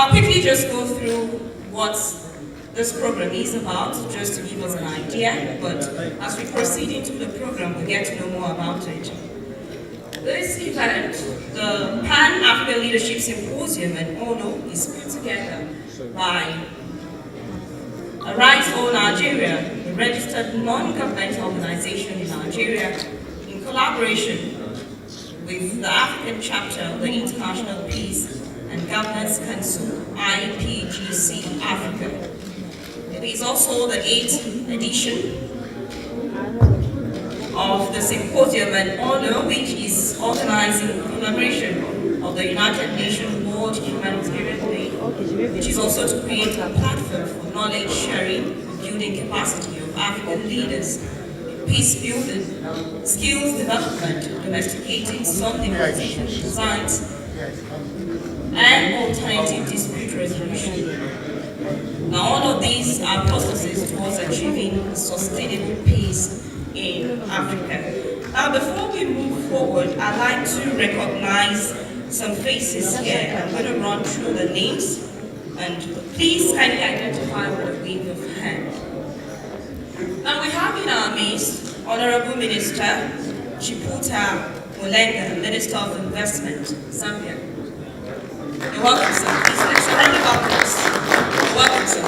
I'll quickly just go through what this program is about, just to give us an idea, but as we proceed into the program, we'll get to know more about it. This event, the Pan-African Leadership Symposium and ONO, is put together by Arise All Nigeria, a registered non-governmental organization in Nigeria, in collaboration with the African chapter of the International Peace and Governance Council, IPGC Africa. It is also the 8th edition of the Symposium and ONO, which is organizing in collaboration of the United Nations World Humanitarian Day, which is also to create a platform for knowledge sharing and building capacity of African leaders in peace building, skills development, domesticating some development designs, and alternative dispute resolution. Now, all of these are processes towards achieving sustainable peace in Africa. Now, before we move forward, I'd like to recognize some faces here. I'm going to run through the names, and please kindly identify with a wave of hand. Now, we have in our midst Honorable Minister Chiputa Mulenga, Minister of Investment, Zambia. You're welcome, sir. Please let's round of applause. You're welcome, sir.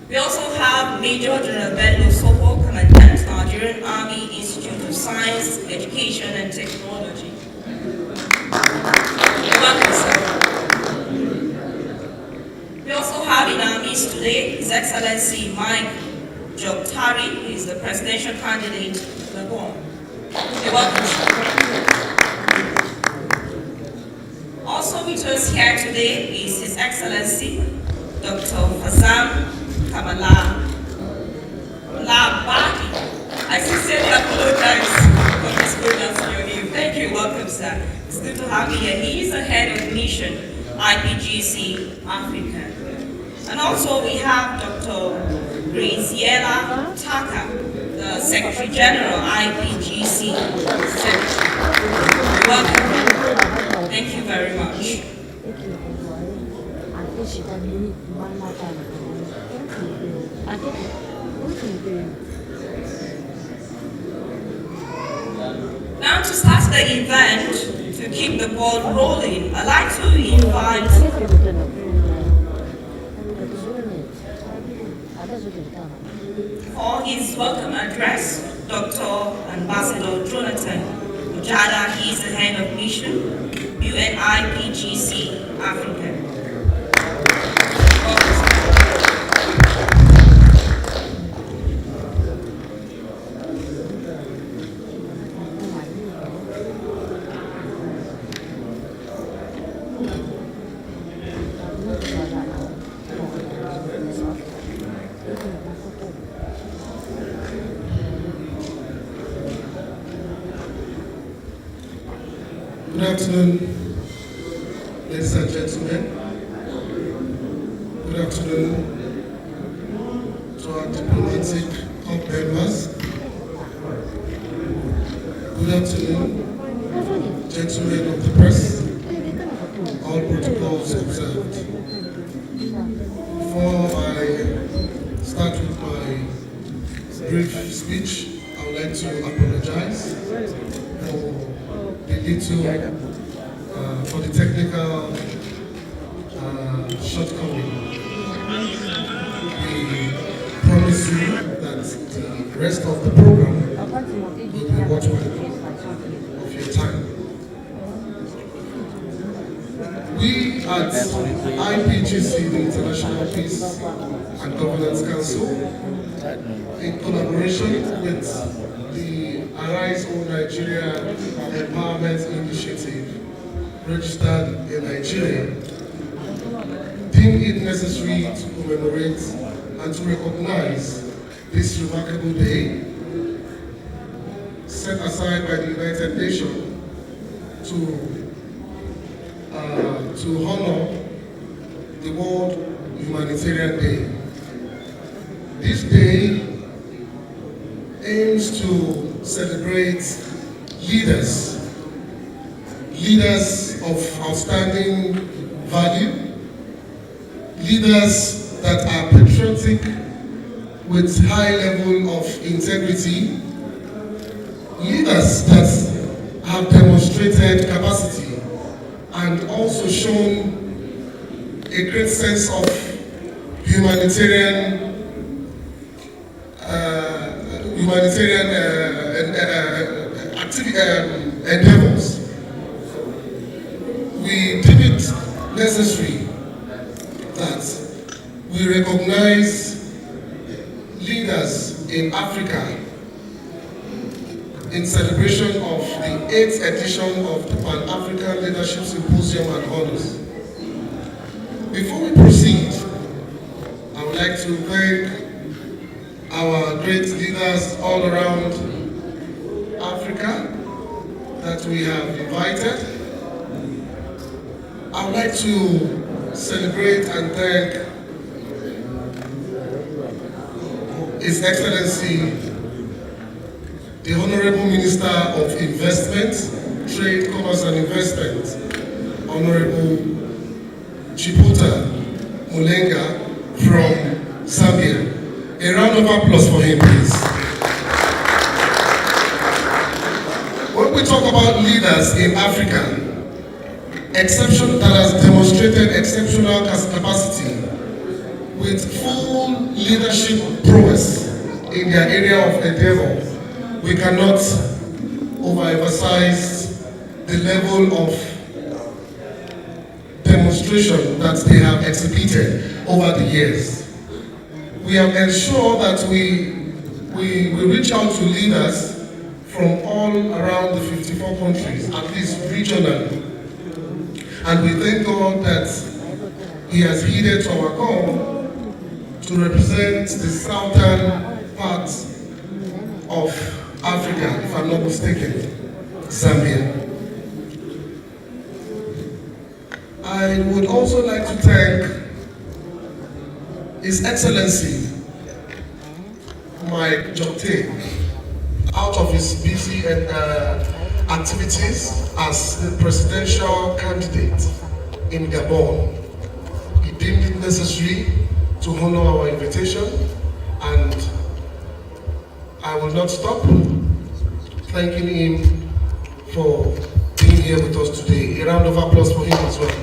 We also have Major General Bello Sopo, Commandant, Nigerian Army Institute of Science, Education and Technology. You're welcome, sir. We also have in our midst today His Excellency Mike Jobtari, who is the presidential candidate for Gabon. You're welcome, sir. Also with us here today is His Excellency Dr. Fazam Kamala Labadi. I sincerely apologize for mispronouncing your name. Thank you, welcome, sir. It's good to have you here. He is the head of mission, IPGC Africa. And also we have Dr. Graziella Taka, the Secretary General, IPGC Secretary. Welcome. Thank you very much. Now, to start the event, to keep the ball rolling, I'd like to invite for his welcome address, Dr. Ambassador Jonathan Ojada. He is the head of mission, UNIPGC Africa. Good afternoon, ladies and gentlemen. Good afternoon to our diplomatic corps members. Good afternoon, gentlemen of the press. All protocols observed. Before I start with my brief speech, I would like to apologize for for the technical shortcoming. We promise you that the rest of the program will be worthwhile of your time. We at IPGC, the International Peace and Governance Council, in collaboration with the Arise All Nigeria Empowerment Initiative, registered in Nigeria, deem it necessary to commemorate and to recognize this remarkable day set aside by the United Nations to honor the World Humanitarian Day. This day aims to celebrate leaders of outstanding value, leaders that are patriotic with high level of integrity, leaders that have demonstrated capacity and also shown a great sense of humanitarian endeavors. We deem it necessary that we recognize leaders in Africa in celebration of the 8th edition of the Pan-African Leadership Symposium and Honors. Before we proceed, I would like to thank our great leaders all around Africa that we have invited. I would like to celebrate and thank His Excellency, the Honorable Minister of Investment, Trade, Commerce and Investment, Honorable Chiputa Mulenga from Zambia. A round of applause for him, please. When we talk about leaders in Africa, that has demonstrated exceptional capacity with full leadership prowess in their area of endeavor, we cannot overemphasize the level of demonstration that they have exhibited over the years. We have ensured that we reach out to leaders from all around the 54 countries, at least regionally. And we thank God that He has heeded to our call to represent the southern part of Africa, if I'm not mistaken, Zambia. I would also like to thank His Excellency Mike Jokte, out of his busy activities as the presidential candidate in Gabon. He deemed it necessary to honor our invitation, and I will not stop thanking him for being here with us today. A round of applause for him as well.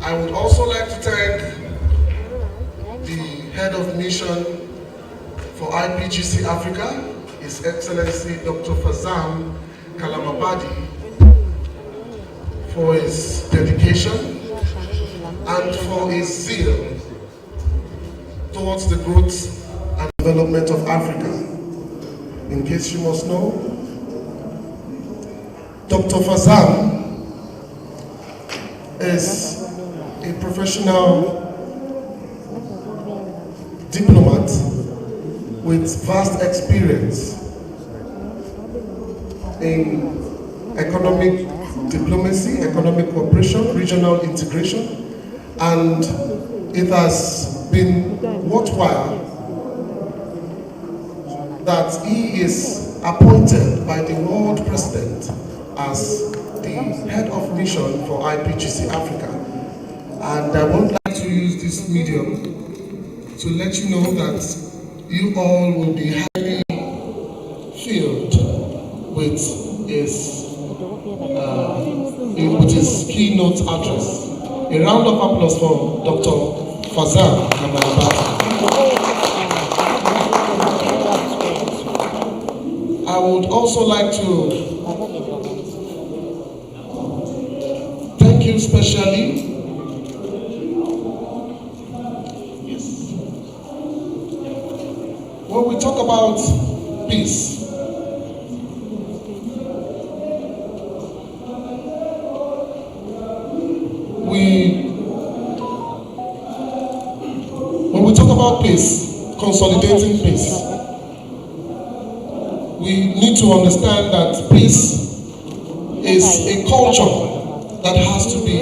I would also like to thank the head of mission for IPGC Africa, His Excellency Dr. Fazam Kalamabadi, for his dedication and for his zeal towards the growth and development of Africa. In case you must know, Dr. Fazam is a professional diplomat with vast experience in economic diplomacy, economic cooperation, regional integration, and it has been worthwhile that he is appointed by the world president as the head of mission for IPGC Africa. And I would like to use this medium to let you know that you all will be highly filled with his keynote address. A round of applause for Dr. Fazam Kamalabati. I would also like to thank you specially. When we talk about peace, when we talk about peace, consolidating peace, we need to understand that peace is a culture that has to be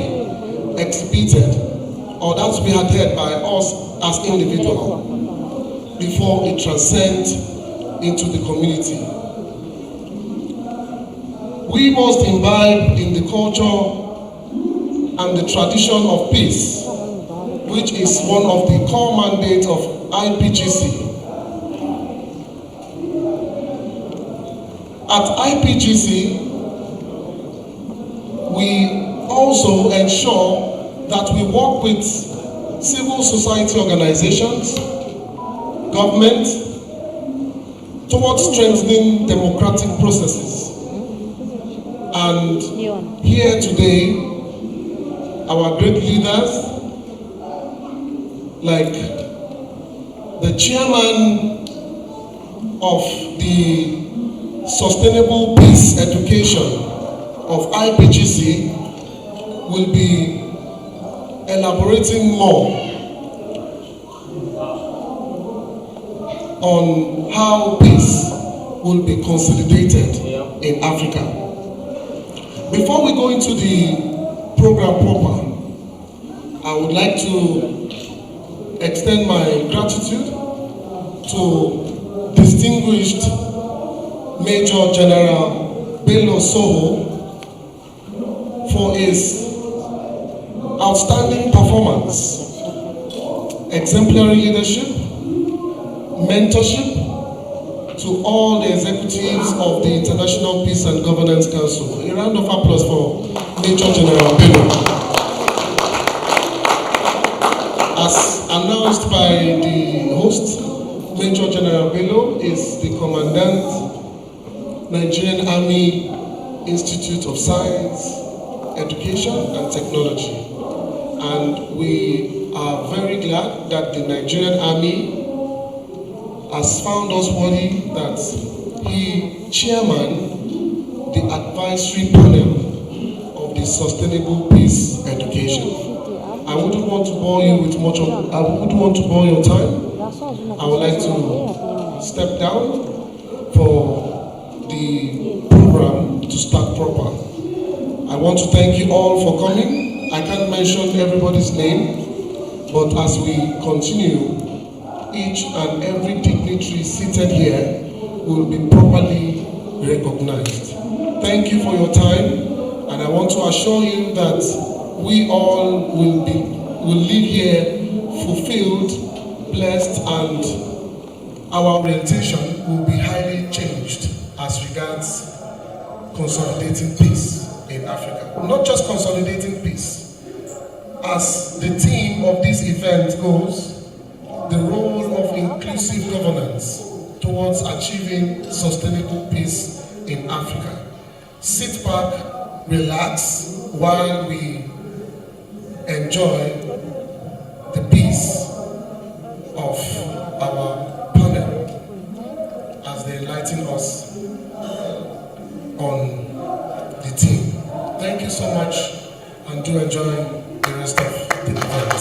exhibited or that to be adhered by us as individuals before it transcends into the community. We must imbibe in the culture and the tradition of peace, which is one of the core mandates of IPGC. At IPGC, we also ensure that we work with civil society organizations, government, towards strengthening democratic processes. And here today, our great leaders, like the chairman of the Sustainable Peace Education of IPGC, will be elaborating more on how peace will be consolidated in Africa. Before we go into the program proper, I would like to extend my gratitude to distinguished Major General Bello Soho for his outstanding performance, exemplary leadership, mentorship to all the executives of the International Peace and Governance Council. A round of applause for Major General Bello. As announced by the host, Major General Bello is the Commandant, Nigerian Army Institute of Science, Education and Technology. And we are very glad that the Nigerian Army has found us worthy that he chairman the advisory panel of the Sustainable Peace Education. I wouldn't want to bore you with much of, I wouldn't want to bore your time. I would like to step down for the program to start proper. I want to thank you all for coming. I can't mention everybody's name, but as we continue, each and every dignitary seated here will be properly recognized. Thank you for your time, and I want to assure you that we all will leave here fulfilled, blessed, and our orientation will be highly changed as regards consolidating peace in Africa. Not just consolidating peace. As the theme of this event goes, the role of inclusive governance towards achieving sustainable peace in Africa. Sit back, relax, while we enjoy the peace of our panel as they enlighten us on the theme. Thank you so much, and do enjoy the rest of the event.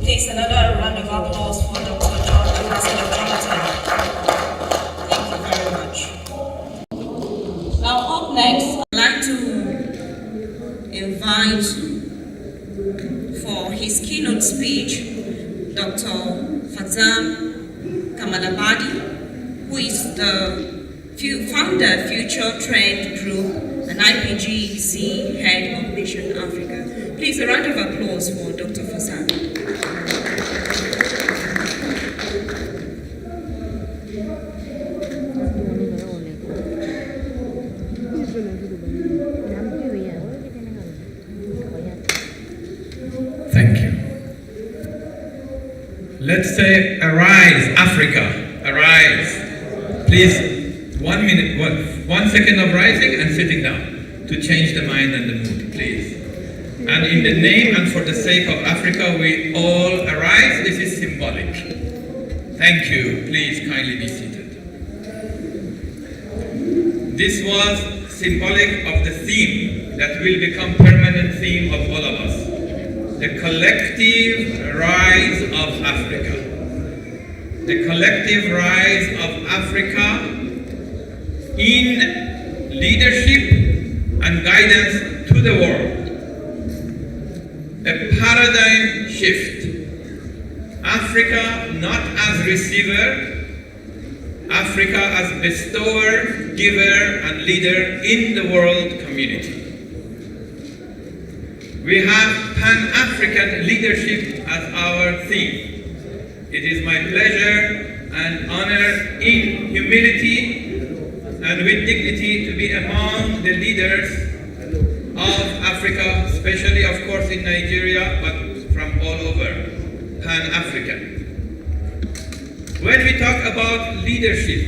Please, another round of applause for Dr. Jonathan. Thank you very much. Now, up next, I'd like to invite for his keynote speech Dr. Fazam Kamalabadi, who is the founder Future Trend Group and IPGC Head of Mission Africa. Please, a round of applause for Dr. Fazam. Thank you. Let's say, arise, Africa, arise. Please, 1 minute, 1 second of rising and sitting down to change the mind and the mood, please. And in the name and for the sake of Africa, we all arise. This is symbolic. Thank you. Please kindly be seated. This was symbolic of the theme that will become permanent theme of all of us. The collective rise of Africa. The collective rise of Africa in leadership and guidance to the world. A paradigm shift Africa not as receiver, Africa as bestower, giver, and leader in the world community. We have Pan-African leadership as our theme. It is my pleasure and honor in humility and with dignity to be among the leaders of Africa, especially of course in Nigeria, but from all over, Pan-African. When we talk about leadership,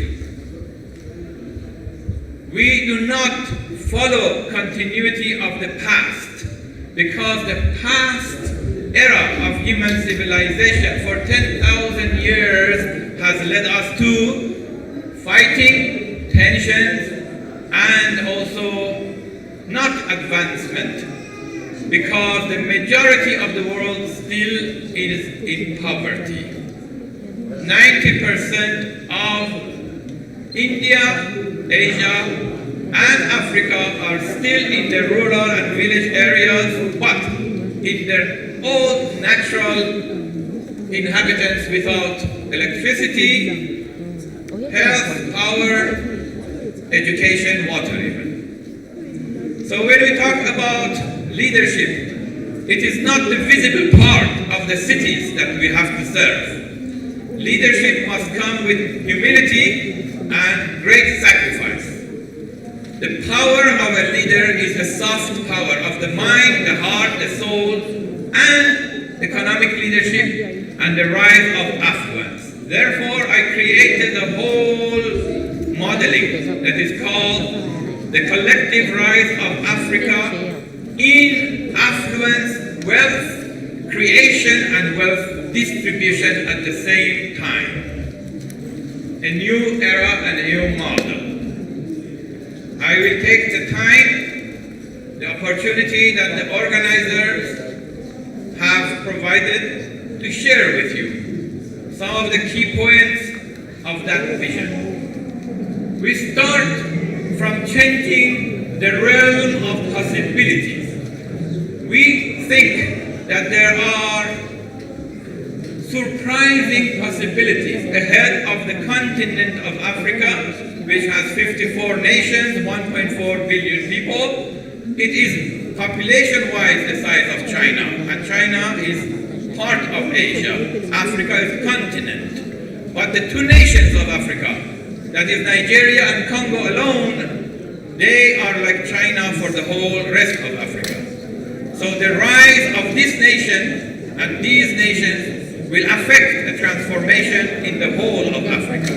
we do not follow continuity of the past, because the past era of human civilization for 10,000 years has led us to fighting, tensions, and also not advancement, because the majority of the world still is in poverty. 90% of India, Asia, and Africa are still in the rural and village areas, but in their old natural inhabitants without electricity, health, power, education, water even. So when we talk about leadership, it is not the visible part of the cities that we have to serve. Leadership must come with humility and great sacrifice. The power of a leader is the soft power of the mind, the heart, the soul, and economic leadership and the rise of affluence. Therefore, I created a whole modeling that is called the collective rise of Africa in affluence, wealth creation, and wealth distribution at the same time. A new era and a new model. I will take the time, the opportunity that the organizers have provided to share with you some of the key points of that vision. We start from changing the realm of possibilities. We think that there are surprising possibilities ahead of the continent of Africa, which has 54 nations, 1.4 billion people. It is population-wise the size of China, and China is part of Asia. Africa is a continent. But the two nations of Africa, that is Nigeria and Congo alone, they are like China for the whole rest of Africa. So the rise of this nation and these nations will affect the transformation in the whole of Africa.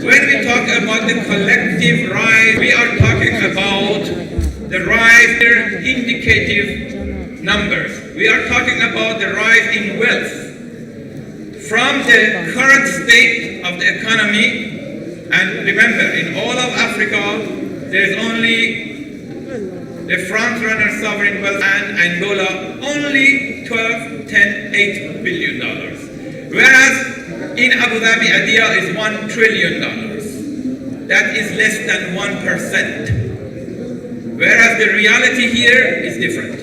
When we talk about the collective rise, we are talking about the rise in indicative numbers. We are talking about the rise in wealth. From the current state of the economy, and remember, in all of Africa, there is only the front-runner sovereign wealth and Angola, only 12, 10, $8 billion. Whereas in Abu Dhabi, Adia is $1 trillion. That is less than 1%. Whereas the reality here is different.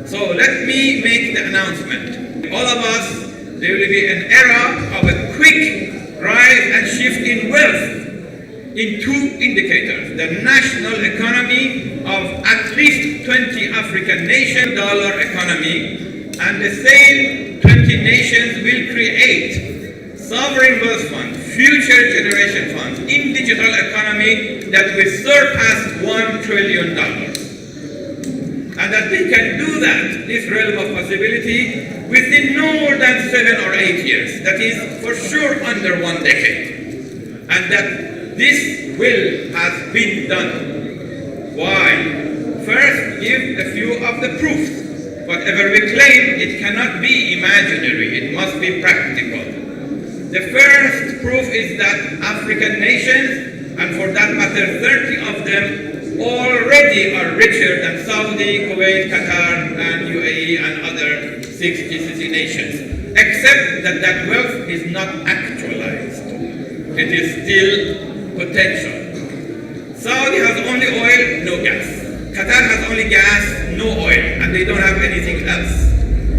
So let me make the announcement. All of us, there will be an era of a quick rise and shift in wealth in two indicators. The national economy of at least 20 African nations, dollar economy, and the same 20 nations will create sovereign wealth funds, future generation funds, in digital economy that will surpass $1 trillion. And that they can do that, this realm of possibility, within no more than 7 or 8 years. That is for sure under 1 decade. And that this will has been done. Why? First, give a few of the proofs. Whatever we claim, it cannot be imaginary, it must be practical. The first proof is that African nations, and for that matter 30 of them, already are richer than Saudi, Kuwait, Qatar, and UAE and other 6 GCC nations, except that that wealth is not actualized. It is still potential. Saudi has only oil, no gas. Qatar has only gas, no oil, and they don't have anything else.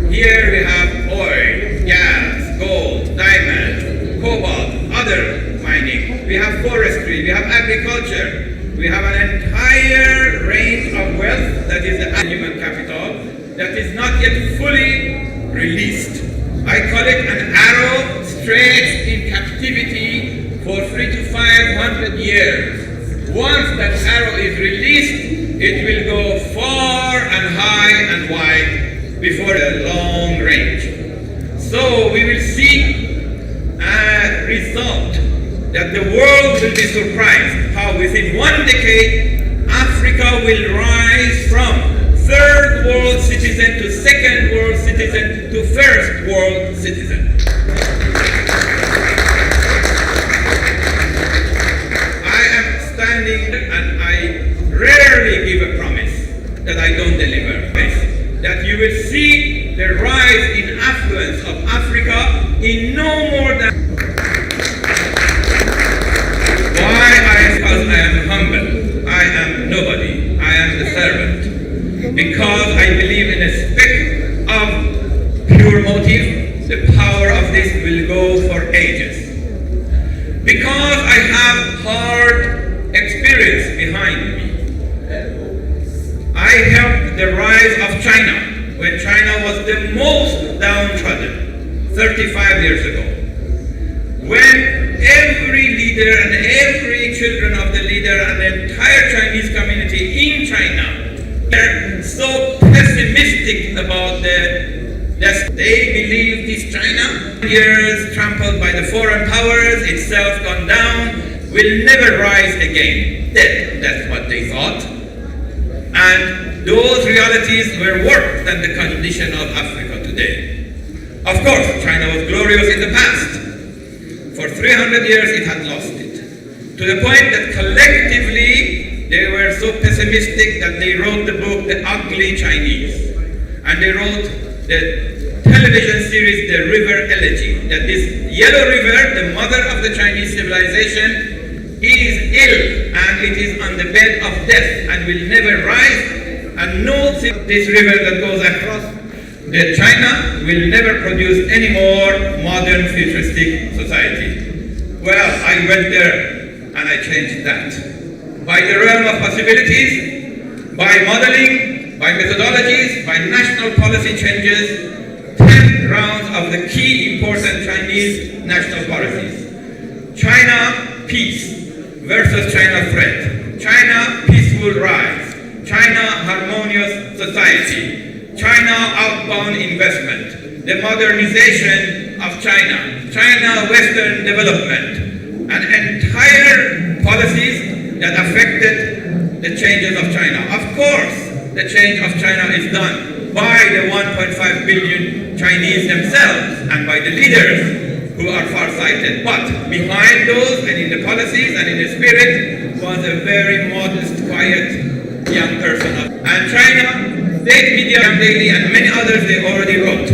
Here we have oil, gas, gold, diamond, cobalt, other mining. We have forestry, we have agriculture. We have an entire range of wealth that is the human capital that is not yet fully released. I call it an arrow stretched in captivity for 300 to 500 years. Once that arrow is released, it will go far and high and wide before a long range. So we will see a result that the world will be surprised how within 1 decade Africa will rise from third world citizen to second world citizen to first world citizen. I am standing and I rarely give a promise that I don't deliver. That you will see the rise in affluence of Africa in no more than because I am humble, I am nobody, I am the servant. Because I believe in a speck of pure motive, the power of this will go for ages. Because I have hard experience behind me. I helped the rise of China when China was the most downtrodden 35 years ago. When every leader and every children of the leader and the entire Chinese community in China are so pessimistic about that they believe this China, years trampled by the foreign powers, itself gone down, will never rise again. Dead, that's what they thought. And those realities were worse than the condition of Africa today. Of course, China was glorious in the past. For 300 years it had lost it, to the point that collectively they were so pessimistic that they wrote the book The Ugly Chinese. And they wrote the television series The River Elegy, that this yellow river, the mother of the Chinese civilization, is ill and it is on the bed of death and will never rise, and no this river that goes across that China will never produce any more modern futuristic society. Well, I went there and I changed that. By the realm of possibilities, by modeling, by methodologies, by national policy changes, 10 rounds of the key important Chinese national policies. China peace versus China threat. China peaceful rise. China harmonious society. China outbound investment, the modernization of China, China Western development, and entire policies that affected the changes of China. Of course, the change of China is done by the 1.5 billion Chinese themselves and by the leaders who are far-sighted. But behind those and in the policies and in the spirit was a very modest, quiet young person. And China, state media daily and many others, they already wrote.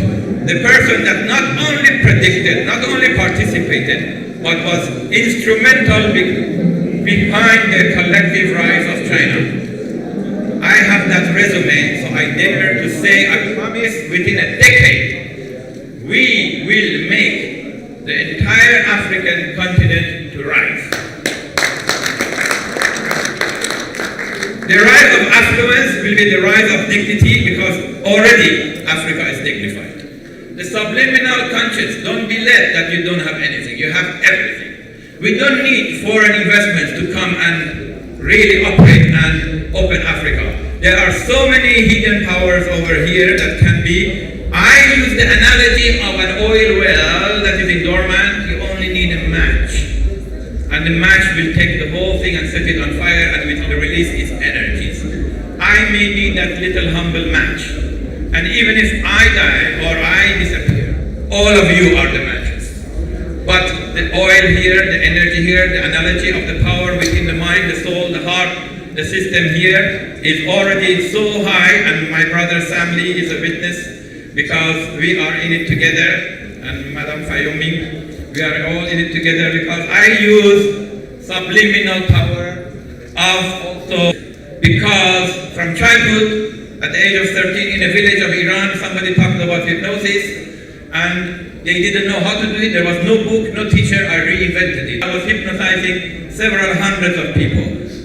The person that not only predicted, not only participated, but was instrumental behind the collective rise of China. I have that resume, so I dare to say, I promise within a decade, we will make the entire African continent to rise. The rise of affluence will be the rise of dignity, because already Africa is dignified. The subliminal conscience, don't be led that you don't have anything. You have everything. We don't need foreign investments to come and really operate and open Africa. There are so many hidden powers over here that can be. I use the analogy of an oil well that is in dormant. You only need a match. And the match will take the whole thing and set it on fire, and it will release its energies. I may need that little humble match. And even if I die or I disappear, all of you are the matches. But the oil here, the energy here, the analogy of the power within the mind, the soul, the heart, the system here is already so high, and my brother Sam Lee is a witness, because we are in it together, and Madam Fayomi, we are all in it together, because I use subliminal power of also, because from childhood At the age of 13, in a village of Iran, somebody talked about hypnosis, and they didn't know how to do it. There was no book, no teacher. I reinvented it. I was hypnotizing several hundreds of people.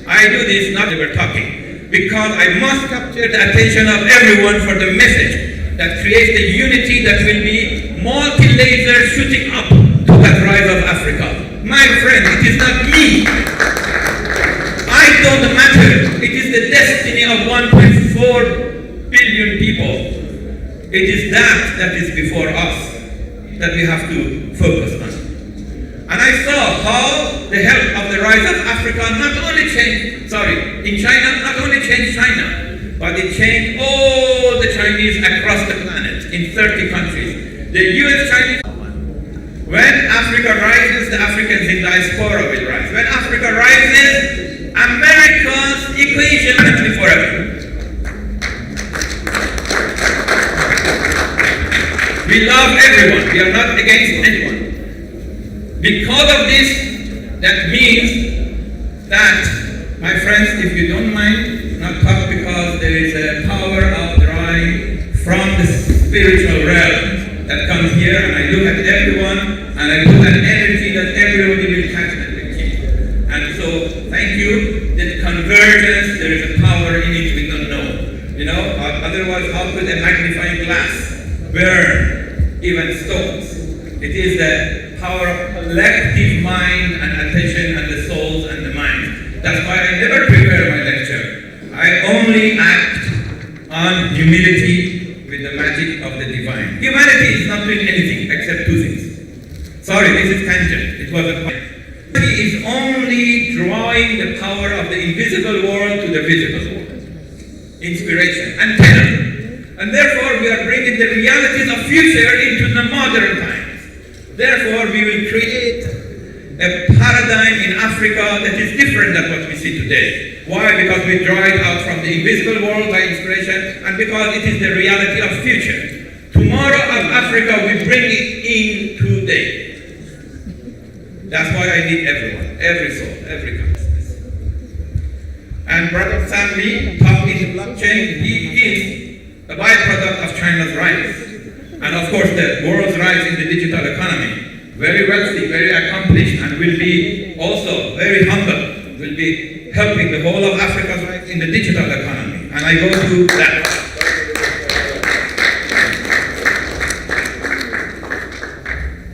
I do this not they were talking, because I must capture the attention of everyone for the message that creates the unity that will be multi-laser shooting up to that rise of Africa. My friend, it is not me. I don't matter. It is the destiny of 1.4 billion people. It is that is before us that we have to focus on. And I saw how the help of the rise of Africa not only changed, in China, not only changed China, but it changed all the Chinese across the planet in 30 countries. The US Chinese. When Africa rises, the Africans in diaspora will rise. When Africa rises, America's equation will be forever. We love everyone. We are not against anyone. Because of this, that means that, my friends, if you don't mind, not talk, because there is a power outdrawing from the spiritual realm that comes here, and I look at everyone, and I put an energy that everybody will catch and will keep. And so, thank you. The convergence, there is a power in it we don't know. You know, otherwise, how could a magnifying glass burn even stones? It is the power of collective mind and attention and the souls and the minds. That's why I never prepare my lecture. I only act on humility with the magic of the divine. Humanity is not doing anything except two things. Sorry, this is tangent. It was a point. Humanity is only drawing the power of the invisible world to the visible world. Inspiration, antenna. And therefore, we are bringing the realities of future into the modern times. Therefore, we will create a paradigm in Africa that is different than what we see today. Why? Because we draw it out from the invisible world by inspiration, and because it is the reality of future. Tomorrow of Africa, we bring it in today. That's why I need everyone, every soul, every consciousness. And Brother Sam Lee taught me the blockchain. He is a byproduct of China's rise. And of course, the world's rise in the digital economy. Very wealthy, very accomplished, and will be also very humble. Will be helping the whole of Africa's rise in the digital economy. And I go to that.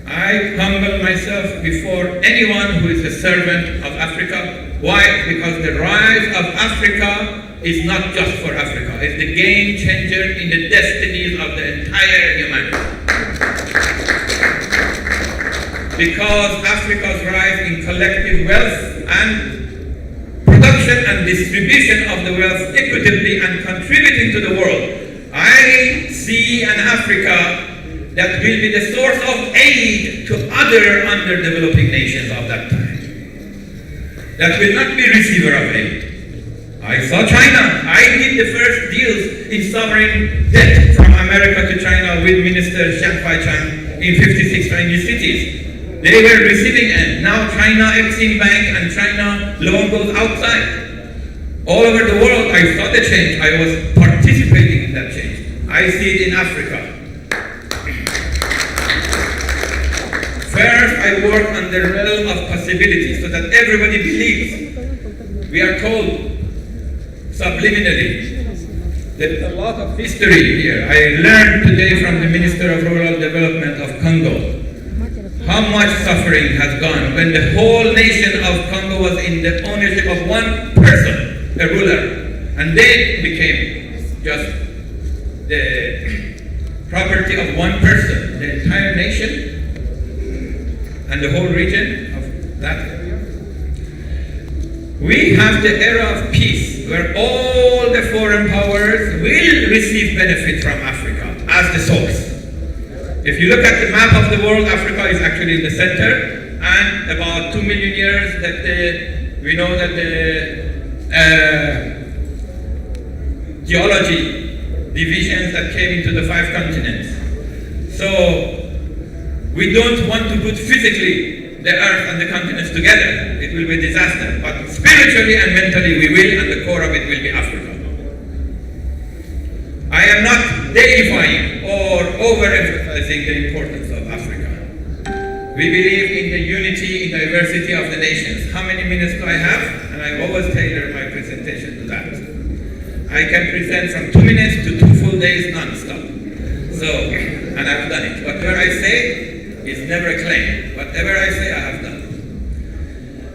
I humble myself before anyone who is a servant of Africa. Why? Because the rise of Africa is not just for Africa. It's the game changer in the destinies of the entire humanity. Because Africa's rise in collective wealth and production and distribution of the wealth equitably and contributing to the world, I see an Africa that will be the source of aid to other underdeveloping nations of that time. That will not be receiver of aid. I saw China. I did the first deals in sovereign debt from America to China with Minister Xiang Fai-chang in 56 Chinese cities. They were receiving aid. Now China Exim Bank and China loan goes outside. All over the world, I saw the change. I was participating in that change. I see it in Africa. First, I work on the realm of possibility so that everybody believes. We are told subliminally. There is a lot of history here. I learned today from the Minister of Rural Development of Congo how much suffering has gone when the whole nation of Congo was in the ownership of one person, a ruler, and they became just the property of one person. The entire nation and the whole region of that area. We have the era of peace, where all the foreign powers will receive benefit from Africa as the source. If you look at the map of the world, Africa is actually in the center, and about 2 million years that we know that the geology divisions that came into the 5 continents. So we don't want to put physically the earth and the continents together. It will be a disaster. But spiritually and mentally we will, and the core of it will be Africa. am not deifying or overemphasizing the importance of Africa. We believe in the unity, in diversity of the nations. How many minutes do I have? And I always tailor my presentation to that. I can present from 2 minutes to 2 full days non-stop. So, and I've done it. Whatever I say is never a claim. Whatever I say, I have done.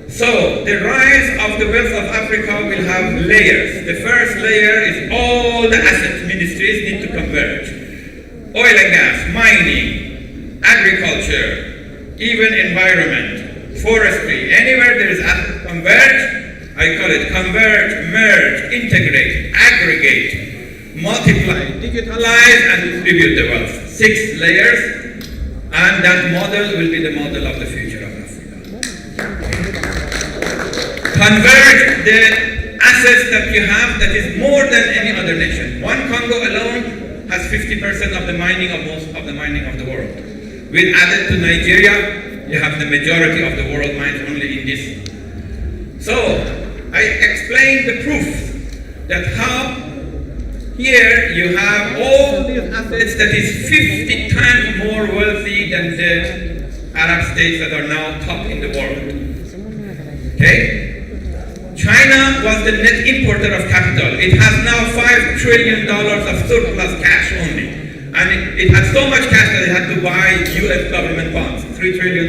So, the rise of the wealth of Africa will have layers. The first layer is all the asset ministries need to converge. Oil and gas, mining, agriculture, even environment, forestry, anywhere there is asset converge, I call it converge, merge, integrate, aggregate, multiply, digitalize, and distribute the wealth. 6 layers, and that model will be the model of the future of Africa. Converge the assets that you have that is more than any other nation. One Congo alone has 50% of the mining of most of the mining of the world. With added to Nigeria, you have the majority of the world mines only in this. So, I explained the proof that how here you have all these assets that is 50 times more wealthy than the Arab states that are now top in the world. Okay? China was the net importer of capital. It has now $5 trillion of surplus cash only. And it had so much cash that it had to buy US government bonds, $3 trillion.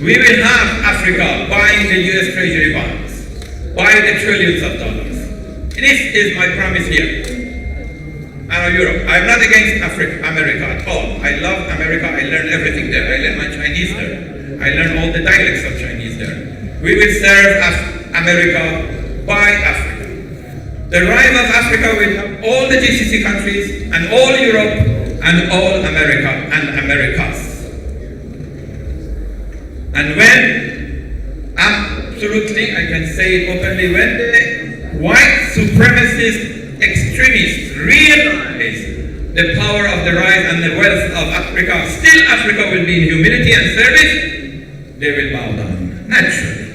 We will have Africa buying the US Treasury bonds, buy the trillions of dollars. This is my promise here. And Europe. I'm not against America at all. I love America. I learned everything there. I learned my Chinese there. I learned all the dialects of Chinese there. We will serve America by Africa. The rise of Africa will have all the GCC countries and all Europe and all America and Americas. And when, absolutely, I can say it openly, when the white supremacist extremists realize the power of the rise and the wealth of Africa, still Africa will be in humility and service, they will bow down, naturally.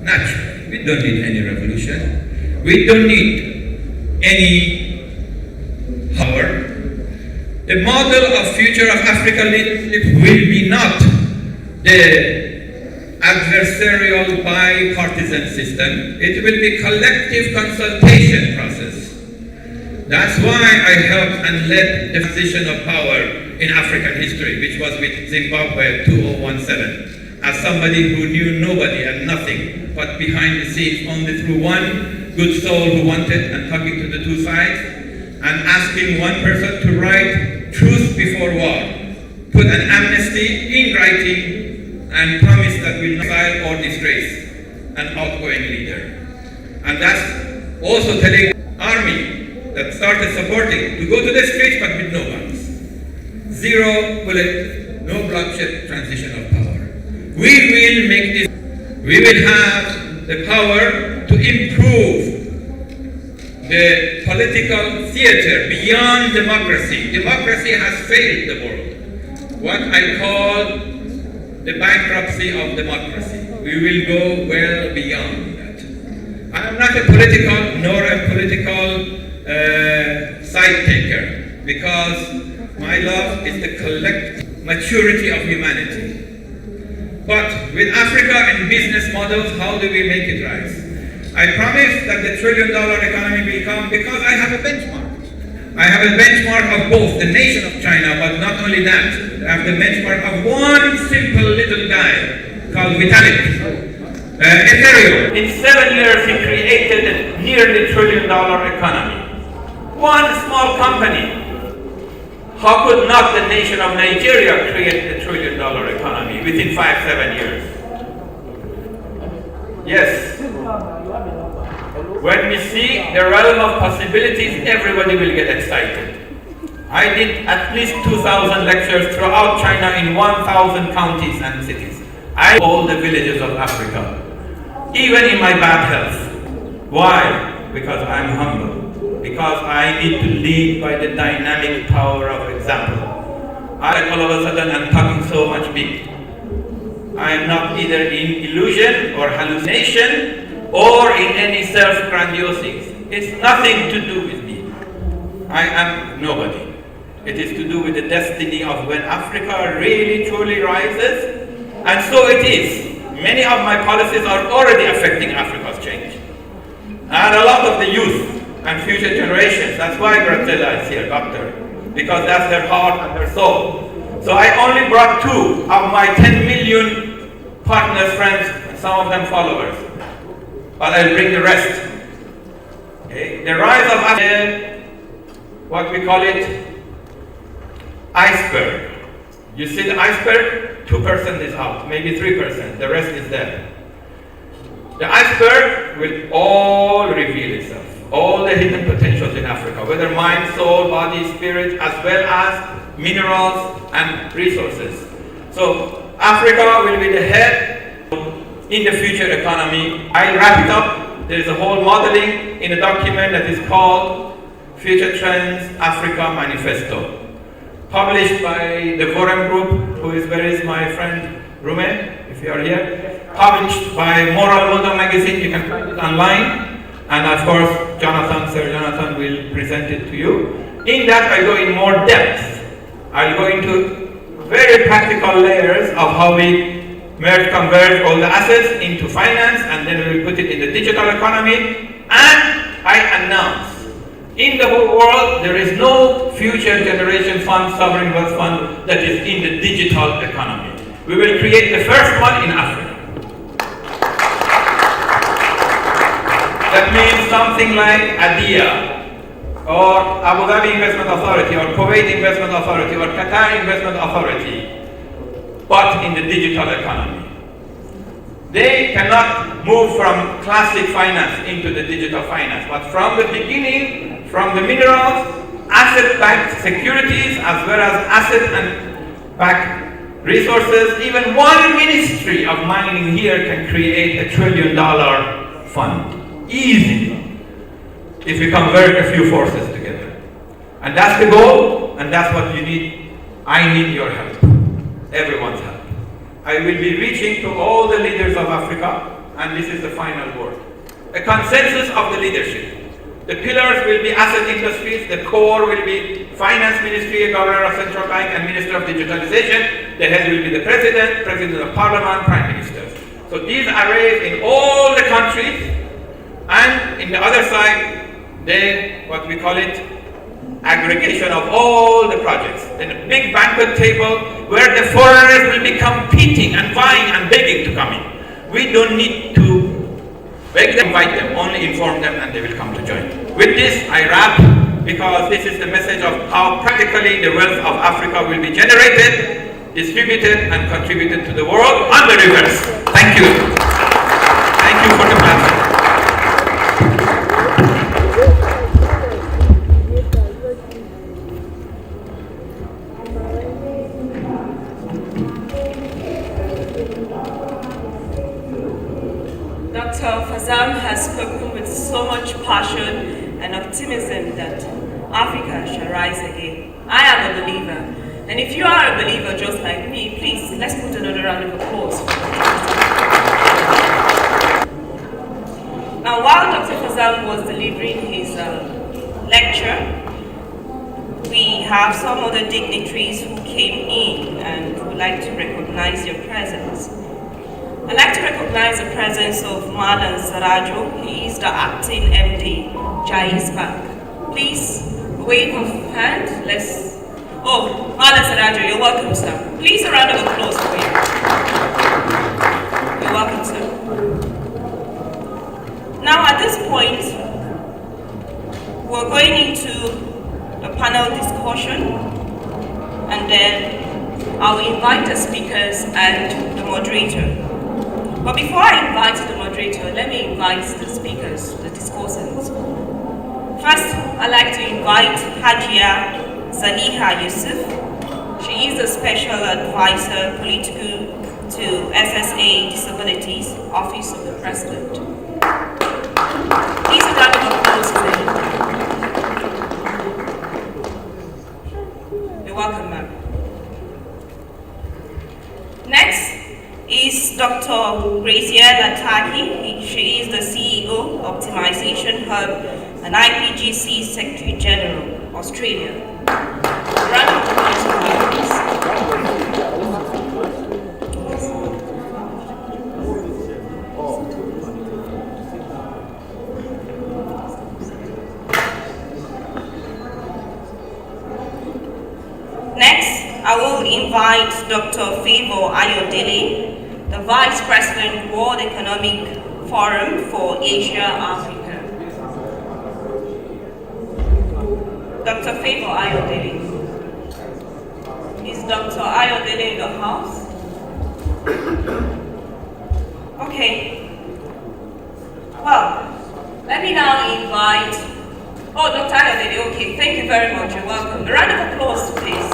Naturally. We don't need any revolution. We don't need any power. The model of future of African leadership will be not the adversarial bipartisan system. It will be collective consultation process. That's why I helped and led the transition of power in African history, which was with Zimbabwe 2017. As somebody who knew nobody and nothing, but behind the scenes only through one good soul who wanted and talking to the two sides and asking one person to write truth before war, put an amnesty in writing and promise that will not exile or disgrace an outgoing leader. And that's also telling the army that started supporting to go to the streets but with no guns. 0 bullet, no bloodshed transition of power. We will make this, we will have the power to improve the political theater beyond democracy. Democracy has failed the world. What I call the bankruptcy of democracy. We will go well beyond that. I am not a political nor a political side taker, because my love is the collective maturity of humanity. But with Africa and business models, how do we make it rise? I promise that the $1 trillion economy will come because I have a benchmark. I have a benchmark of both the nation of China, but not only that. I have the benchmark of one simple little guy called Vitalik. Ethereum. In 7 years, he created a nearly $1 trillion economy. One small company. How could not the nation of Nigeria create a $1 trillion economy within 5-7 years? Yes. When we see the realm of possibilities, everybody will get excited. I did at least 2,000 lectures throughout China in 1,000 counties and cities. I know all the villages of Africa, even in my bad health. Why? Because I'm humble. Because I need to lead by the dynamic power of example. All of a sudden I'm talking so much big. I am not either in illusion or hallucination or in any self-grandiosity. It's nothing to do with me. I am nobody. It is to do with the destiny of when Africa really truly rises, and so it is. Many of my policies are already affecting Africa's change. And a lot of the youth and future generations, that's why Gratella is here, doctor, because that's their heart and their soul. So I only brought 2 of my 10 million partners, friends, and some of them followers. But I'll bring the rest. Okay? The rise of Africa, what we call it, iceberg. You see the iceberg? 2% is out, maybe 3%, the rest is there. The iceberg will all reveal itself, all the hidden potentials in Africa, whether mind, soul, body, spirit, as well as minerals and resources. So Africa will be the head in the future economy. I'll wrap it up. There is a whole modeling in a document that is called Future Trends Africa Manifesto, published by the Forum Group, where is my friend Rume, if you are here, published by Moral Mundo magazine. You can find it online, and of course Sir Jonathan will present it to you. In that I go in more depth. I'll go into very practical layers of how we converge all the assets into finance, and then we will put it in the digital economy. And I announce, in the whole world, there is no future generation fund, sovereign wealth fund that is in the digital economy. We will create the first one in Africa. That means something like ADIA, or Abu Dhabi Investment Authority, or Kuwait Investment Authority, or Qatar Investment Authority, but in the digital economy. They cannot move from classic finance into the digital finance, but from the beginning, from the minerals, asset-backed securities, as well as asset and backed resources, even one ministry of mining here can create $1 trillion fund, easily, if we convert a few forces together. And that's the goal, and that's what you need. I need your help, everyone's help. I will be reaching to all the leaders of Africa, and this is the final word. A consensus of the leadership. The pillars will be asset industries, the core will be finance ministry, governor of central bank, and minister of digitalization. The head will be the president, president of parliament, prime ministers. So these are raised in all the countries, and in the other side, what we call it, aggregation of all the projects. Then a big banquet table where the foreigners will be competing and vying and begging to come in. We don't need to beg them, invite them, only inform them and they will come to join. With this, I wrap, because this is the message of how practically the wealth of Africa will be generated, distributed and contributed to the world on the reverse. Thank you. Thank you for the platform. Dr. Fazam has spoken with so much passion and optimism that Africa shall rise again. I am a believer, and if you are a believer just like me, please, let's put another round of applause for Dr. Now, while Dr. Fazam was delivering his lecture, we have some other dignitaries who came in and would like to recognize your presence. I'd like to recognize the presence of Madan Sarajo. He is the acting MD, Jais Bank. Please, wave of hand. Oh, Madan Sarajo, you're welcome, sir. Please, a round of applause for you. You're welcome, sir. Now, at this point, we're going into a panel discussion, and then I'll invite the speakers and the moderator. But before I invite the moderator, let me invite the speakers, the discussants. First, I'd like to invite Hajia Zaliha Yusuf. She is the Special Advisor Political to SSA Disabilities, Office of the President. Please a round of applause for her. You're welcome, ma'am. Next is Dr. Graziella Taki. She is the CEO, Optimization Hub, and IPGC Secretary General. Australia. Round of applause for her, please. Next, I will invite Dr. Favor Ayodele, the Vice President, World Economic Forum for Asia Africa. Dr. Favor Ayodele. Is Dr. Ayodele in the house? Okay. Well, let me now invite. Oh, Dr. Ayodele, okay, thank you very much, you're welcome. A round of applause, please.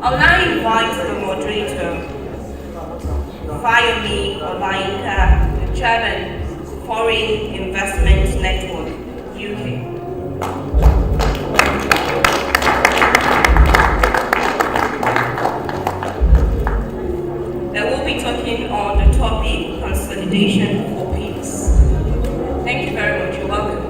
I'll now invite the moderator, Fayemi Olayinka, the Chairman, Foreign Investment Network, UK. They will be talking on the topic consolidation for peace. Thank you very much. You're welcome.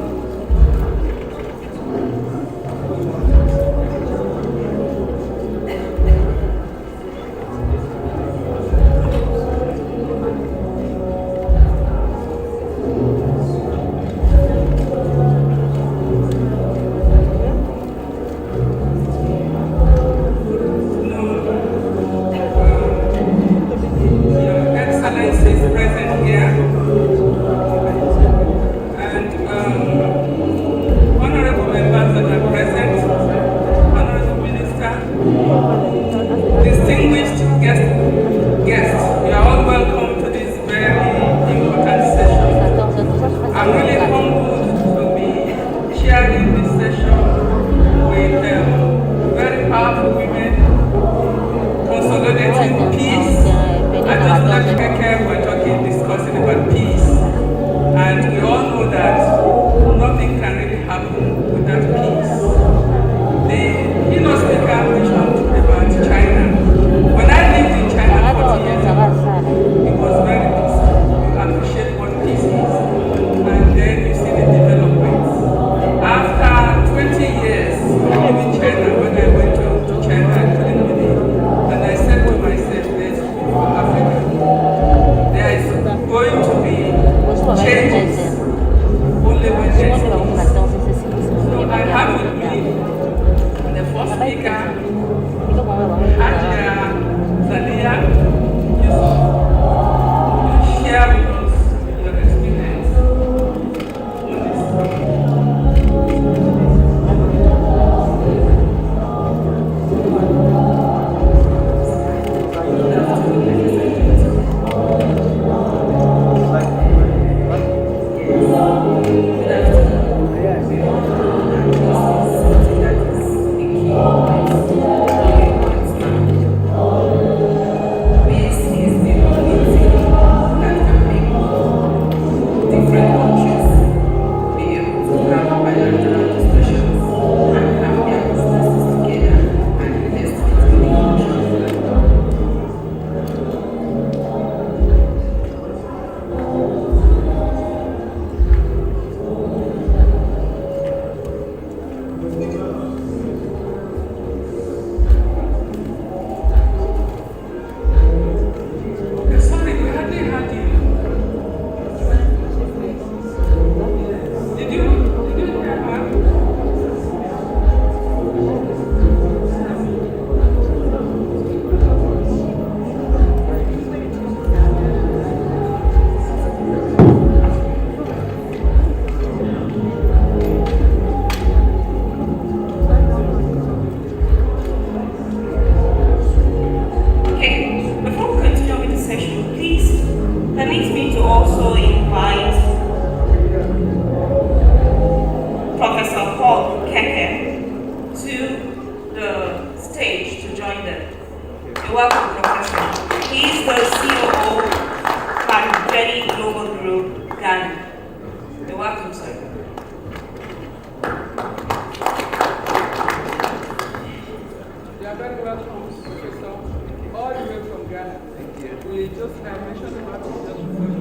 We just mentioned about it just before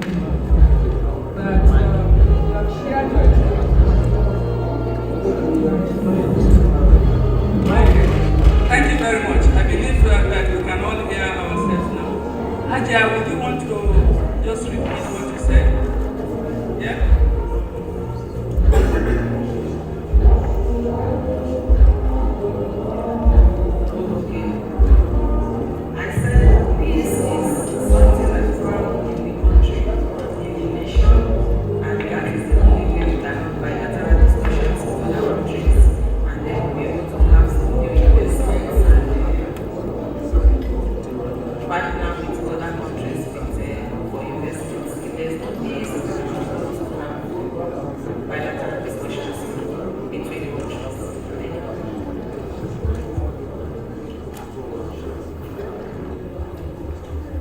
that have shared your experience. Thank you very much. I believe that we can all hear ourselves now. Ajay, would you want to just repeat what you said? Yeah?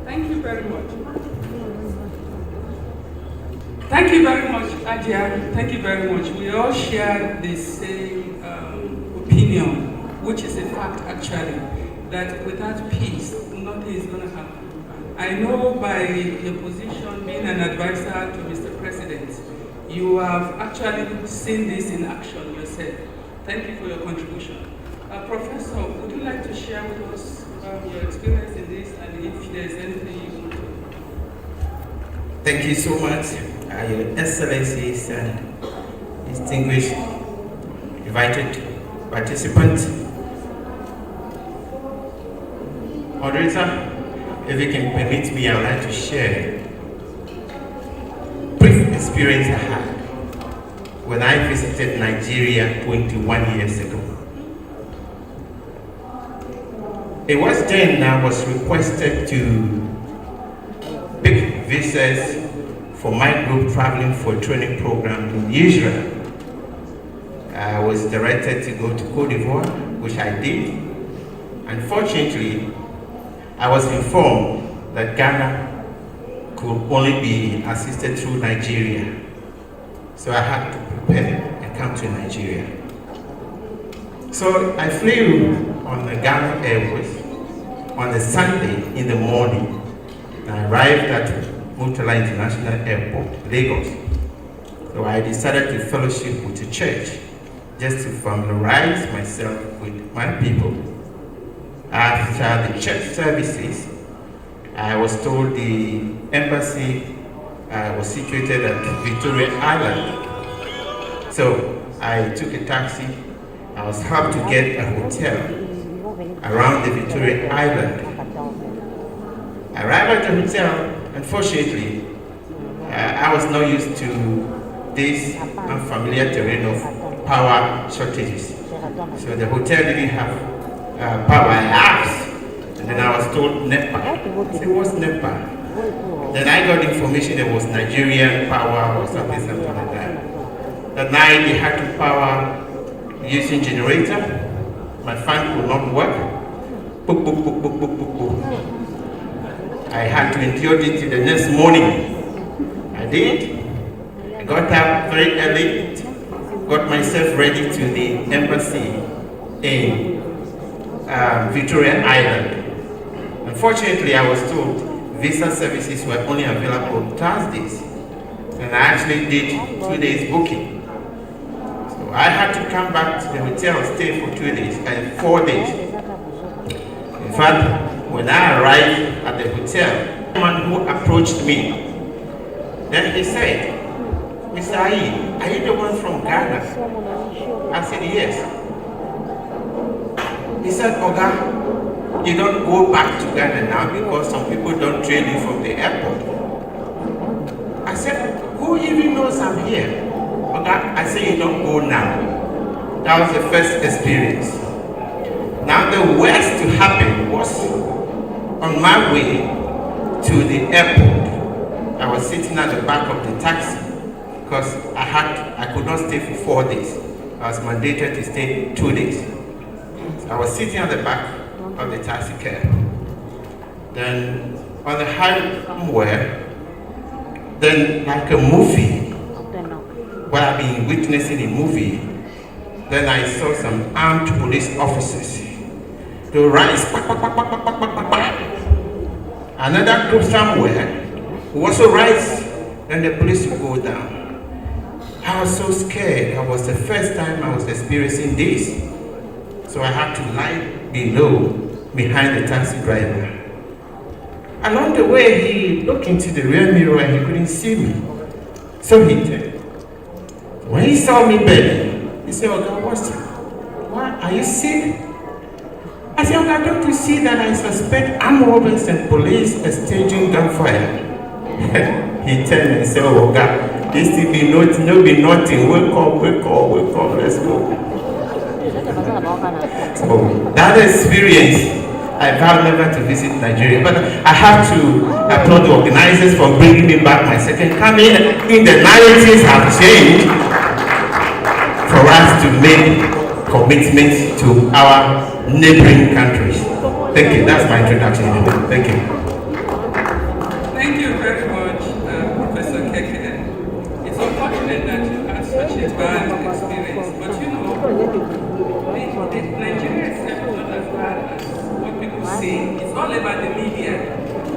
Thank you very much. Thank you very much, Ajay. Thank you very much. We all share the same opinion, which is a fact actually, that without peace, nothing is going to happen. I know by your position being an advisor to Mr. President, you have actually seen this in action yourself. Thank you for your contribution. Professor, would you like to share with us your experience in this, and if there's anything you want to? Thank you so much, Your Excellencies and distinguished invited participants. Moderator, if you can permit me, I would like to share a brief experience I had when I visited Nigeria 21 years ago. It was then I was requested to pick visas for my group traveling for a training program in Israel. I was directed to go to Cote d'Ivoire, which I did. Unfortunately, I was informed that Ghana could only be assisted through Nigeria. So I had to prepare and come to Nigeria. So I flew on the Ghana Airways on a Sunday in the morning. I arrived at Murtala International Airport, Lagos. So I decided to fellowship with the church just to familiarize myself with my people. After the church services, I was told the embassy was situated at Victoria Island. So I took a taxi. I was helped to get a hotel around the Victoria Island. I arrived at the hotel. Unfortunately, I was not used to this unfamiliar terrain of power shortages. So the hotel didn't have power. I asked, and then I was told NEPA. I said, what's NEPA? Then I got information there was Nigerian power or something like that. That night they had to power using generator. My fan could not work. Book, book, book, book, book, book, book. I had to endure it till the next morning. I did. I got up very early, got myself ready to the embassy in Victoria Island. Unfortunately, I was told visa services were only available on Thursdays, and I actually did 2 days booking. So I had to come back to the hotel, stay for 2 days and 4 days. In fact, when I arrived at the hotel, the man who approached me, then he said, Mr. Ayi, are you the one from Ghana? I said, yes. He said, Oga, you don't go back to Ghana now because some people don't train you from the airport. I said, who even knows I'm here? Oga, I said, you don't go now. That was the first experience. Now the worst to happen was on my way to the airport. I was sitting at the back of the taxi because I could not stay for 4 days. I was mandated to stay 2 days. So I was sitting at the back of the taxi cab. Then on the highway, then like a movie, what I've been witnessing in movie, then I saw some armed police officers. They rise, another group somewhere who also rise, then the police will go down. I was so scared. It was the first time I was experiencing this. So I had to lie below, behind the taxi driver. Along the way, he looked into the rear mirror and he couldn't see me. So he did. When he saw me begging, he said, "Oga, why are you sick?" I said, "Oga, don't you see that I suspect armed robbers and police are staging gunfire?" He turned and said, "Oh, Oga, this will be nothing. Wake up, let's go." So that experience, I vowed never to visit Nigeria, but I have to applaud the organizers for bringing me back my second coming. I think the narratives have changed for us to make commitments to our neighboring countries. Thank you. That's my introduction. Thank you. Thank you very much, Professor Keke. It's unfortunate that you had such a bad experience, but you know, Nigeria is not as bad as what people say. It's all about the media.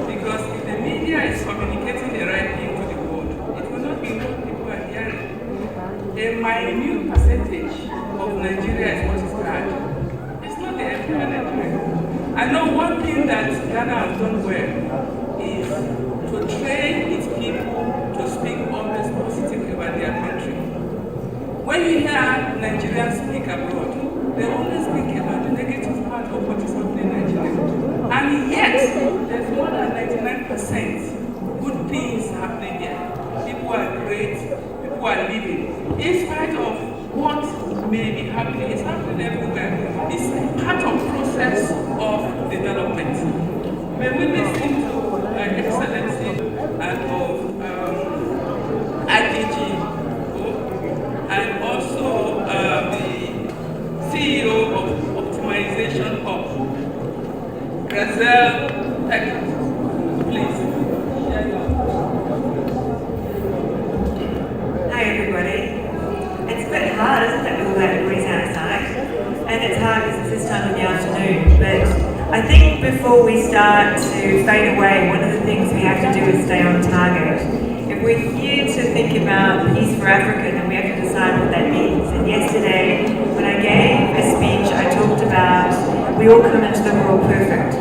Because if the media is communicating the right thing to the world, it will not be what people are hearing. A minute percentage of Nigeria is what is bad. It's not the entire Nigeria. I know one thing that Ghana has done well is to train its people to speak always positive about their country. When you hear Nigerians speak abroad, they always speak about the negative part of what is happening in Nigeria. And yet, there's more than 99% good things happening here. People are great, people are living. In spite of what may be happening, it's happening everywhere. It's part of process of development. When we listen to Excellency and of IDG, and also the CEO of Optimization Hub, Grazelle, please. Hi everybody. It's a bit hard, isn't it, with all that noise outside? And it's hard because it's this time of the afternoon. But I think before we start to fade away, one of the things we have to do is stay on target. If we're here to think about peace for Africa, then we have to decide what that means. And yesterday, when I gave a speech, I talked about we all come into the world perfect.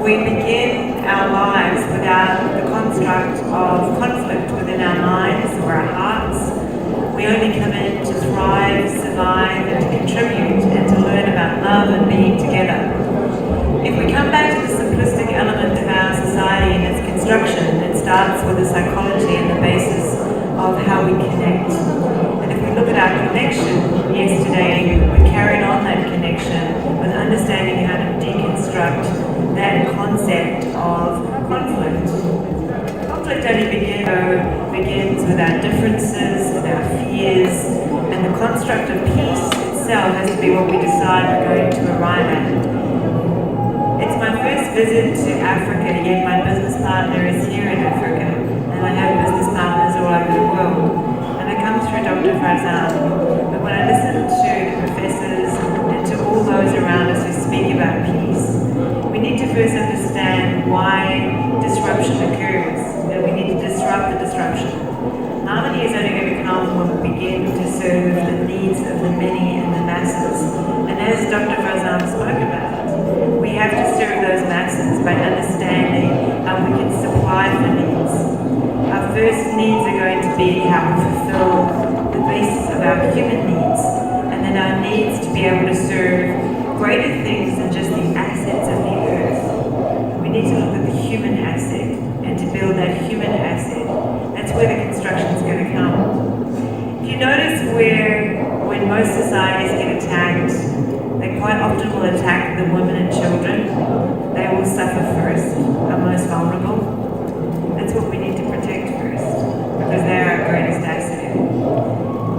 We begin our lives without the construct of conflict within our minds or our hearts. We only come in to thrive, survive, and to contribute, and to learn about love and being together. If we come back to the simplistic element of our society and its construction, it starts with the psychology and the basis of how we connect. And if we look at our connection, yesterday we carried on that connection with understanding how to deconstruct that concept of conflict. Conflict only begins with our differences, with our fears, and the construct of peace itself has to be what we decide we're going to arrive at. It's my first visit to Africa, yet my business partner is here in Africa, and I have business partners all over the world. And it comes through Dr. Farzan. But when I listen to the professors and to all those around us who speak about peace, we need to first understand why disruption occurs, and we need to disrupt the disruption. Harmony is only going to come when we begin to serve the needs of the many and the masses. And as Dr. Farzan spoke about, we have to serve those masses by understanding how we can supply for needs. Our first needs are going to be how we fulfill the basis of our human needs, and then our needs to be able to serve greater things than just the assets of the earth. We need to look at the human asset, and to build that human asset, that's where the construction is going to come. If you notice when most societies get attacked, they quite often will attack the women and children. They will suffer first, are most vulnerable. That's what we need to protect first, because they're our greatest asset.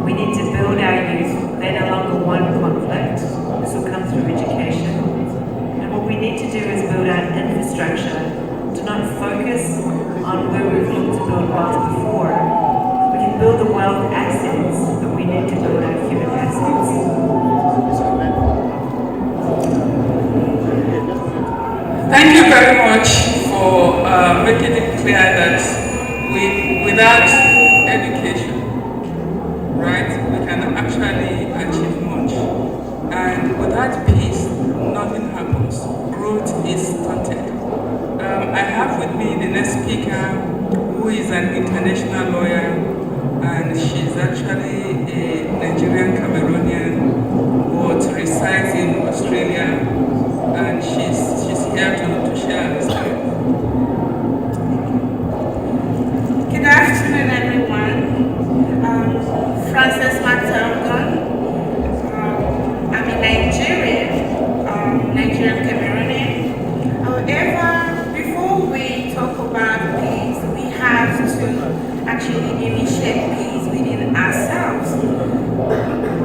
We need to build our youth. They no longer want conflict. This will come through education. And what we need to do is build our infrastructure to not focus on where we've looked to build wealth before. We can build the wealth assets, but we need to build our human assets. Thank you very much for making it clear that without education, right? an international lawyer, and she's actually a Nigerian Cameroonian, but resides in Australia, and she's here to share her story. Good afternoon, everyone. Frances Mactalgon. I'm a Nigerian Cameroonian. However, before we talk about peace, we have to actually initiate peace within ourselves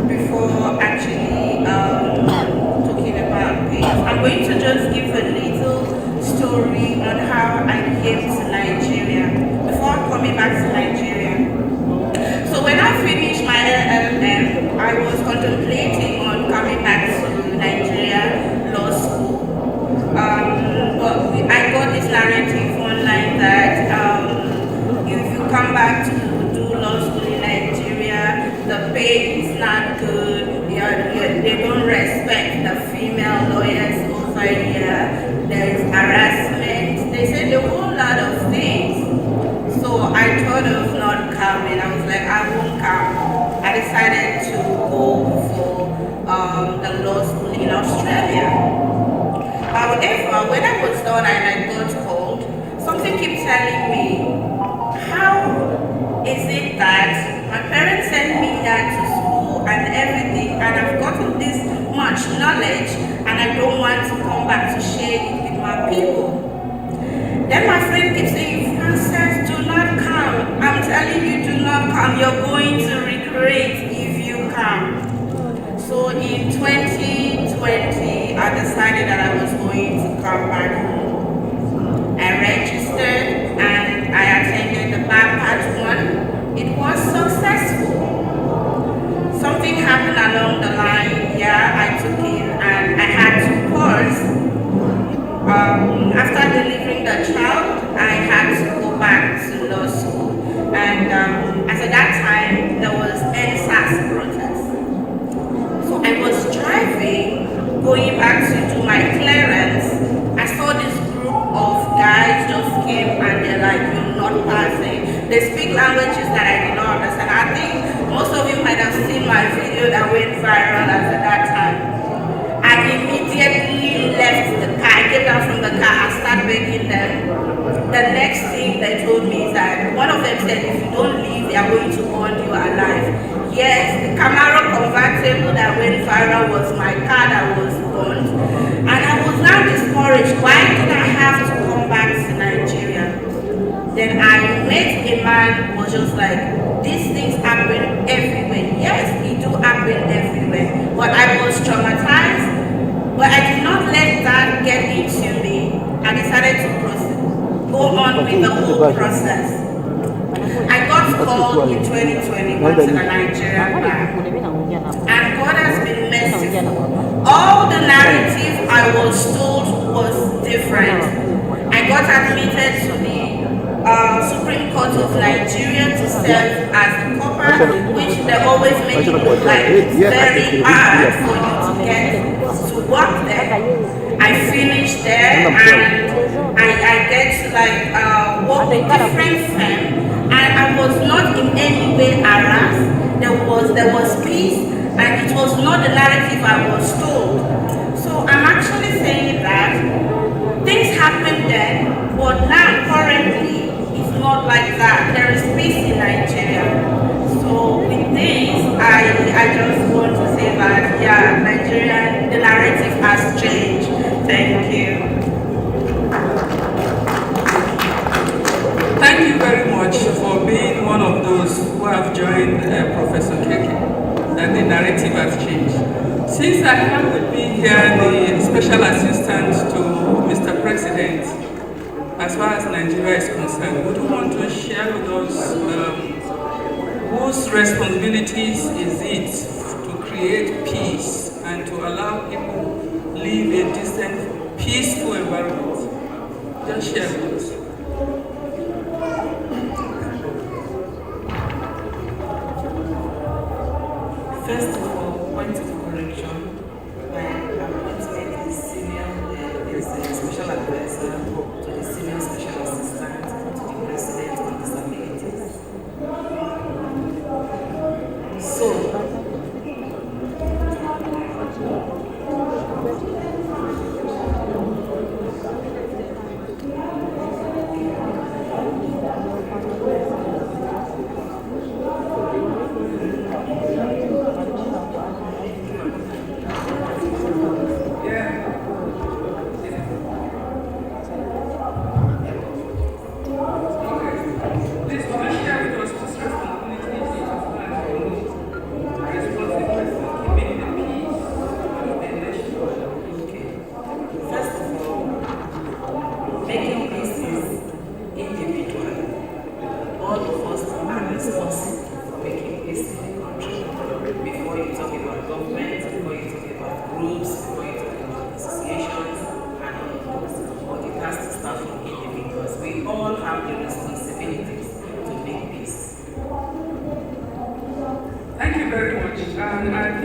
before actually talking about peace. I'm going to just give a little story on how I came to Nigeria before coming back to Nigeria. So when I finished my LLM, I was contemplating on coming back to Nigeria law school. But I got this narrative online that if you come back to do law school in Nigeria, the pay is not good. They don't respect the female lawyers over here. There is harassment. They said a whole lot of things. So I thought of not coming. I was like, I won't come. I decided to go for the law school in Australia. However, when I was done and I got called, something kept telling me, how is it that my parents sent me here to school and everything, and I've gotten this much knowledge, and I don't want to come back to share it with my people? Then my friend keeps saying, Frances, do not come. I'm telling you, do not come. You're going to regret if you come. So in 2020, I decided that I was going to come back home. I registered and I attended the bar part 1. It was successful. Something happened along the line. Yeah, I took it and I had to pause. After delivering the child, I had to go back to law school. And as at that time, there was NSAS protest. So I was driving, going back to do my clearance. I saw this group of guys just came and they're like, you're not passing. They speak languages that I did not understand. I think most of you might have seen my video that went viral at that time. I immediately left the car. I came down from the car and started begging them. The next thing they told me is that one of them said, if you don't leave, they are going to burn you alive. Yes, the Camaro convertible that went viral was my car that was burned. And I was now discouraged. Why did I have to come back to Nigeria? Then I met a man who was just like, these things happen everywhere. Yes, it do happen everywhere. But I was traumatized. But I did not let that get into me. I decided to go on with the whole process. I got called in 2021 to the Nigerian bar. And God has been merciful. All the narrative I was told was different. I got admitted to the Supreme Court of Nigeria to serve as a copper, which they always make it look like it's very hard for you to get to work there. I finished there and I get to work with different firms, and I was not in any way harassed. There was peace, and it was not the narrative I was told. So I'm actually saying that things happened then, but now currently it's not like that. There is peace in Nigeria. So with this, I just want to say that Nigeria, the narrative has changed. Thank you. Thank you very much for being one of those who have joined Professor Keke, and the narrative has changed. Since I have with me here the special assistant to Mr. President, as far as Nigeria is concerned, would you want to share with us whose responsibilities is it to create peace and to allow people live a decent, peaceful environment? Just share with us. First of all, point of correction, my appointment is special advisor to the senior special assistant to the president on disability.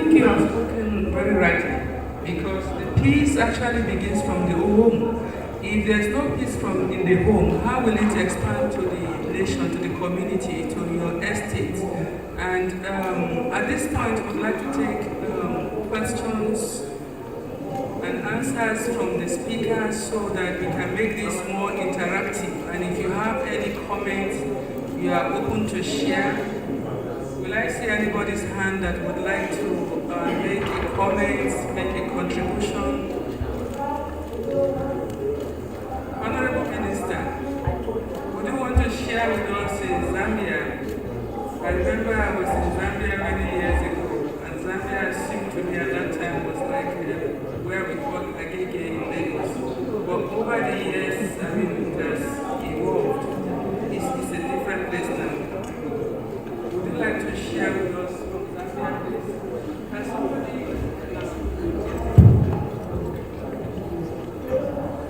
think you have spoken very rightly, because the peace actually begins from the home. If there's no peace in the home, how will it expand to the nation, to the community, to your estate? And at this point, I would like to take questions and answers from the speakers so that we can make this more interactive. And if you have any comments, you are open to share. Will I see anybody's hand that would like to make a comment, make a contribution? Honorable Minister, would you want to share with us in Zambia? I remember I was in Zambia many years ago, and Zambia seemed to me at that time was like where we call Agege in Lagos. But over the years, I mean, it has evolved. It's a different place now. Would you like to share with us from Zambia, please? Has somebody?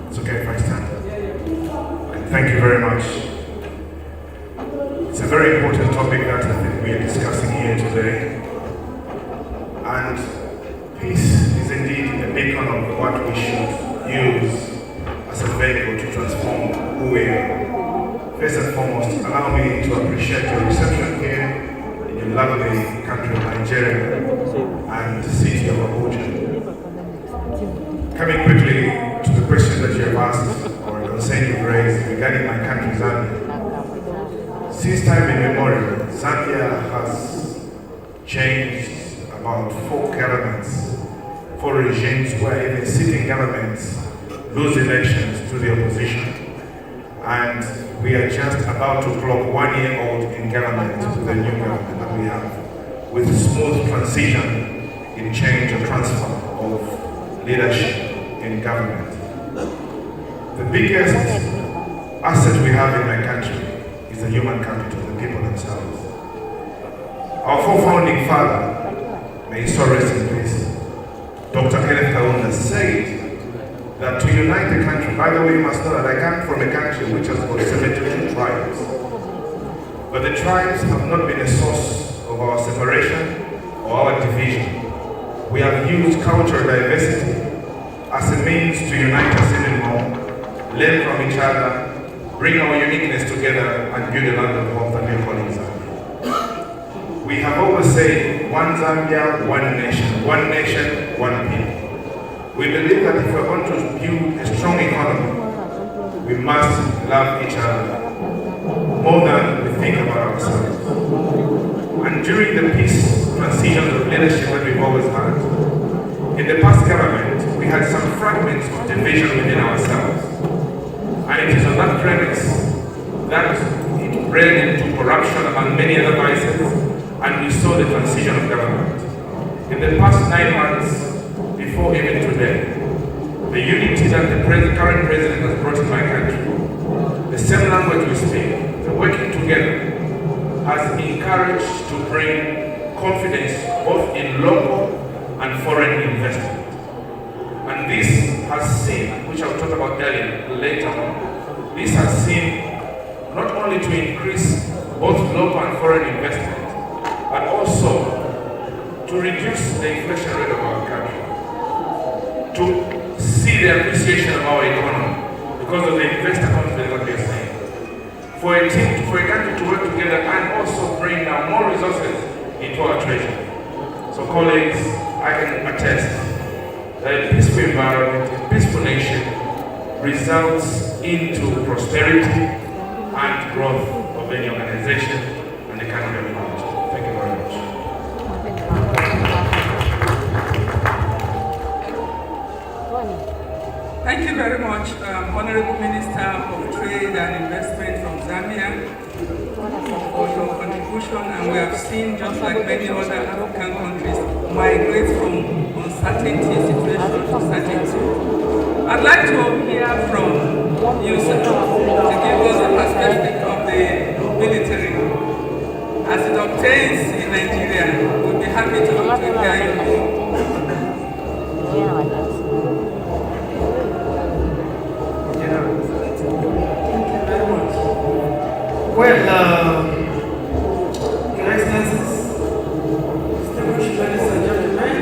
It's okay if I stand. Thank you very much. It's a very important topic that I think we are discussing here today. And peace is indeed the beacon of what we should use as a vehicle to transform who we are. First and foremost, allow me to appreciate your reception here in the lovely country of Nigeria and the city of Abuja. Coming quickly to the question that you have asked, or a concern you've raised regarding my country, Zambia. Since time immemorial, Zambia has changed about 4 governments, 4 regimes where even sitting governments lose elections to the opposition. And we are just about to clock 1 year old in government with the new government that we have, with smooth transition in change or transfer of leadership in government. The biggest asset we have in my country is the human capital, the people themselves. Our four-founding father, may his soul rest in peace, Dr. Kenneth Kaunda, said that to unite the country, by the way, you must know that I come from a country which has got 72 tribes. But the tribes have not been a source of our separation or our division. We have used cultural diversity as a means to unite us even more, learn from each other, bring our uniqueness together, and build a land of hope that we are calling Zambia. We have always said, one Zambia, one nation, one people. We believe that if we're going to build a strong economy, we must love each other more than we think about ourselves. And during the peace transitions of leadership that we've always had, in the past government, we had some fragments of division within ourselves. And it is on that premise that it bred into corruption among many other vices, and we saw the transition of government. In the past 9 months, before even today, the unity that the current president has brought in my country, the same language we speak, the working together, has encouraged to bring confidence both in local and foreign investment. And this has seen, which I'll talk about later on, this has seen not only to increase both local and foreign investment, but also to reduce the inflation rate of our country, to see the appreciation of our economy because of the investor confidence that we are seeing. For a team, for a country to work together and also bring down more resources into our treasury. So colleagues, I can attest that a peaceful environment, a peaceful nation results into prosperity and growth of any organization and the country of large. Thank you very much. Thank you very much, Honorable Minister of Trade and Investment from Zambia, for your contribution. And we have seen, just like many other African countries, migrate from uncertainty situation to certainty. I'd like to hear from you, sir, to give us a perspective of the military. As it obtains in Nigeria, we'll be happy to hear your view. Well, Your Excellencies, distinguished ladies and gentlemen,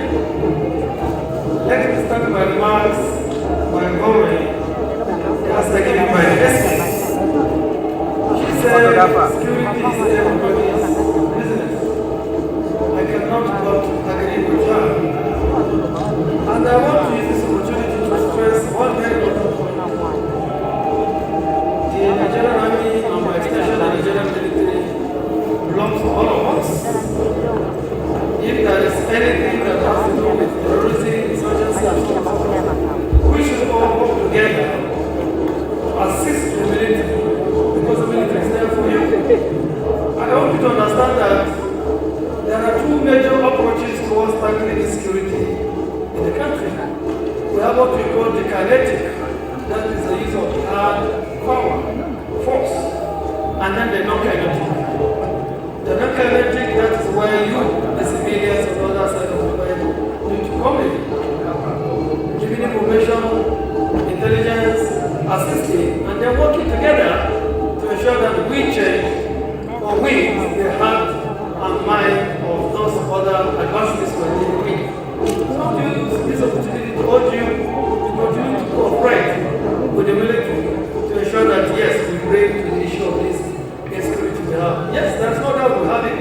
that is the use of hard power, force, and then the non-kinetic. The non-kinetic, that is where you, the civilians on the other side of the world, need to come in. Giving information, intelligence, assisting, and then working together to ensure that we change or win the heart and mind of those other advances we're dealing with. So I use this opportunity to urge you to continue to cooperate with the military to ensure that yes, we bring to the issue of this insecurity we have. Yes, there's no doubt we have it,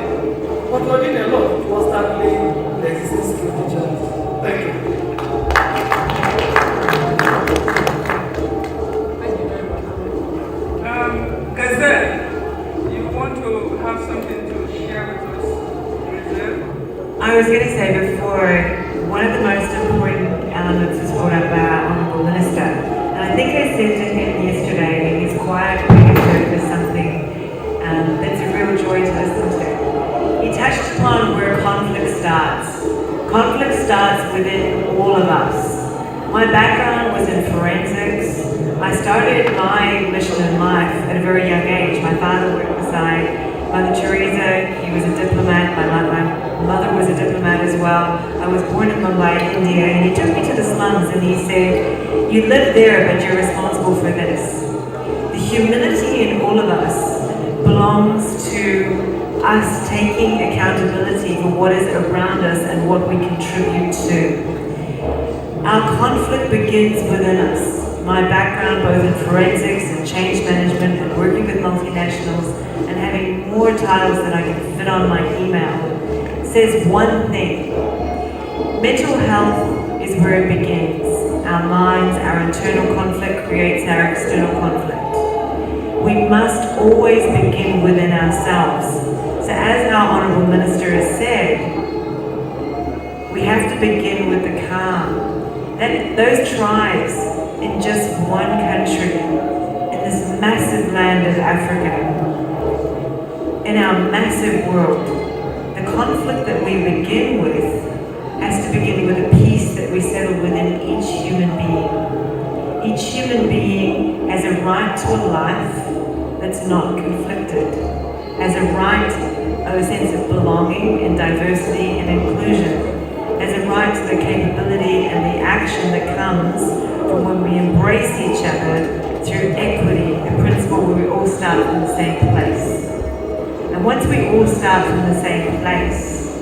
but we're doing a lot towards tackling the existing security challenges. Thank you. Gazelle, you want to have something to share with us? Gazelle? I was going to say before, one of the most important elements was brought up by our Honourable Minister. And I think I said to him yesterday, his quiet leadership is something that's a real joy to listen to. He touched upon where conflict starts. Conflict starts within all of us. My background was in forensics. I started my mission in life at a very young age. My father worked beside Mother Teresa. He was a diplomat. My mother was a diplomat as well. I was born in Mumbai, India, and he took me to the slums and he said, "You live there, but you're responsible for this." The humility in all of us belongs to us taking accountability for what is around us and what we contribute to. Our conflict begins within us. My background both in forensics and change management and working with multinationals and having more titles than I can fit on my email says one thing. Mental health is where it begins. Our minds, our internal conflict creates our external conflict. We must always begin within ourselves. So as our Honourable Minister has said, we have to begin with the calm. Those tribes in just one country, in this massive land of Africa, in our massive world, the conflict that we begin with has to begin with a peace that we settle within each human being. Each human being has a right to a life that's not conflicted, has a right of a sense of belonging and diversity and inclusion, has a right to the capability and the action that comes from when we embrace each other through equity, a principle where we all start from the same place. And once we all start from the same place,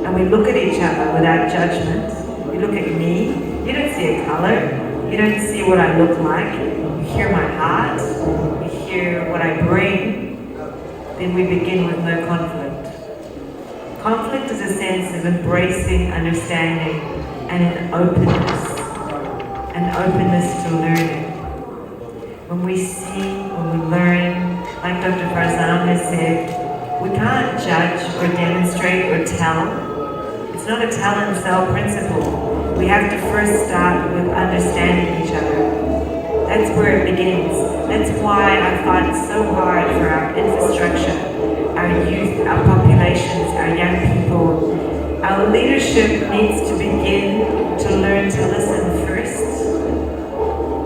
and we look at each other without judgment, you look at me, you don't see a color, you don't see what I look like, you hear my heart, you hear what I bring, then we begin with no conflict. Conflict is a sense of embracing understanding and an openness to learning. When we see, when we learn, like Dr. Farzan has said, we can't judge or demonstrate or tell. It's not a tell and sell principle. We have to first start with understanding each other. That's where it begins. That's why I fight so hard for our infrastructure, our youth, our populations, our young people. Our leadership needs to begin to learn to listen first,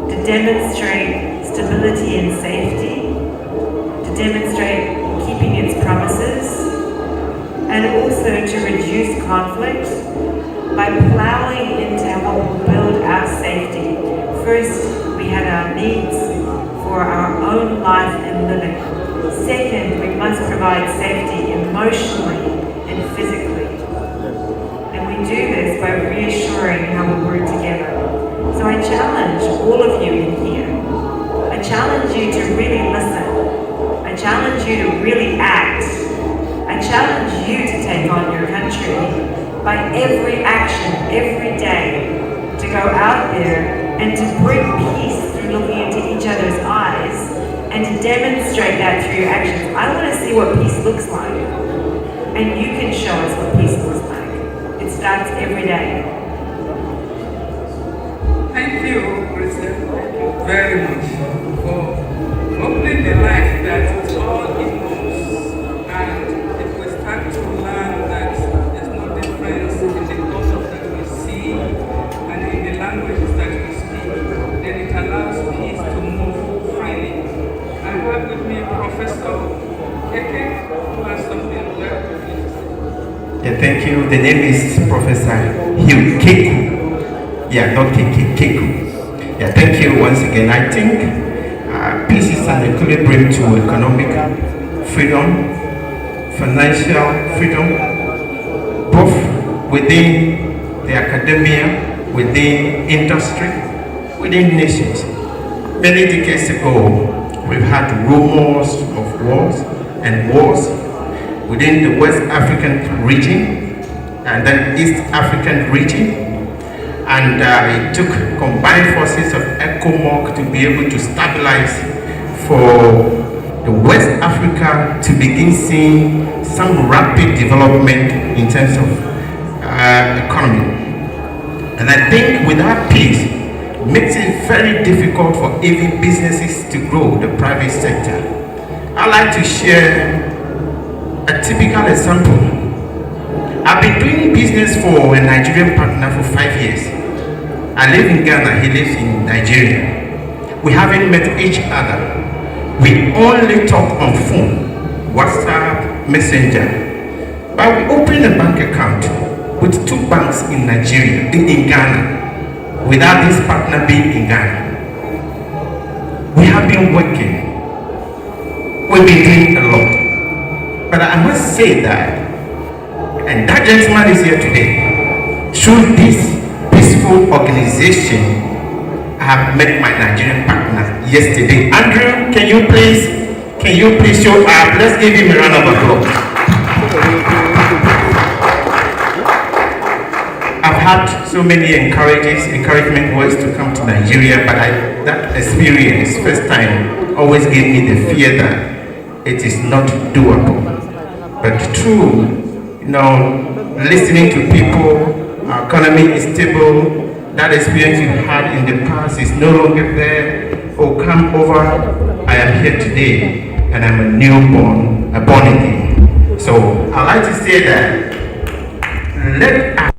to demonstrate stability and safety, to demonstrate keeping its promises, and also to reduce conflict by plowing into what will build our safety. First, we have our needs for our own life and living. Second, we must provide safety emotionally and physically. And we do this by reassuring how we work together. So I challenge all of you in here. I challenge you to really listen. I challenge you to really act. I challenge you to take on your country by every action, every day, to go out there and to bring peace through looking into each other's eyes and to demonstrate that through your actions. I want to see what peace looks like. And you can show us what peace looks like. It starts every day. Thank you, President, very much for opening the light that it's all equals. And if we start to learn that there's no difference in the culture that we see and in the languages that we speak, then it allows thank you. The name is Professor Hugh Keku. Yeah, not Keke, Keku. Yeah, thank you once again. I think peace is an equilibrium to economic freedom, financial freedom, both within the academia, within industry, within nations. Many decades ago, we've had rumors of wars and wars within the West African region and then East African region. And it took combined forces of ECOMOG to be able to stabilize for the West Africa to begin seeing some rapid development in terms of economy. And I think without peace, it makes it very difficult for even businesses to grow, the private sector. I'd like to share a typical example. I've been doing business for a Nigerian partner for 5 years. I live in Ghana, he lives in Nigeria. We haven't met each other. We only talk on phone, WhatsApp, Messenger. But we opened a bank account with 2 banks in Nigeria, in Ghana, without this partner being in Ghana. We have been working. We've been doing a lot. But I must say that, and that gentleman is here today, through this peaceful organization, I have met my Nigerian partner yesterday. Andrew, can you please show up? Let's give him a round of applause. I've had so many encouragement words to come to Nigeria, but that experience, first time, always gave me the fear that it is not doable. But through, listening to people, our economy is stable, that experience you had in the past is no longer there. Oh, come over, I am here today, and I'm a newborn, a born again. So I like to say that, let us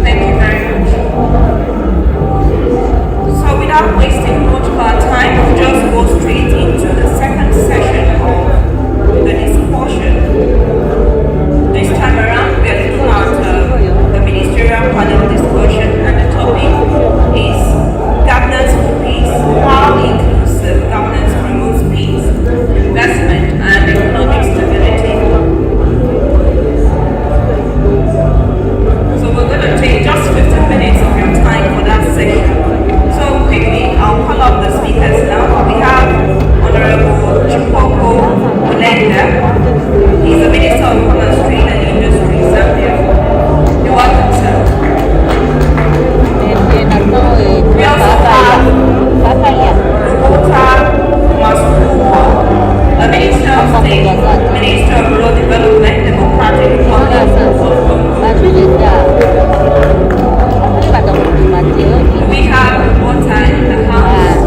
Thank you very much. So without wasting much of our time, we'll just go straight into the second session of the discussion. This time around, we are looking at the ministerial panel discussion, and the topic is governance for peace. How inclusive governance promotes peace, investment, and economic stability. So we're going to take just 15 minutes of your time for that section. So quickly, I'll call up the speakers now. We have Honorable Chipoko Olenga. He's the Minister of Commerce, Trade and Industry, Zambia. You're welcome, sir. We also have Rukota Masuko, the Minister of State, Minister of Rural Development, Democratic Republic of Congo. We have Rukota in the house.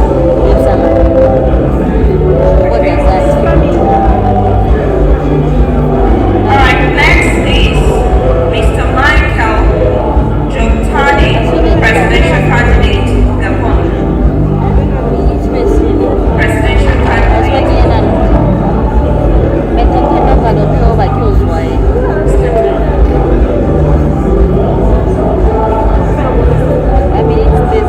Alright, next is Mr. Michael Jotani, presidential candidate, Gabon. Presidential candidate. A ministre des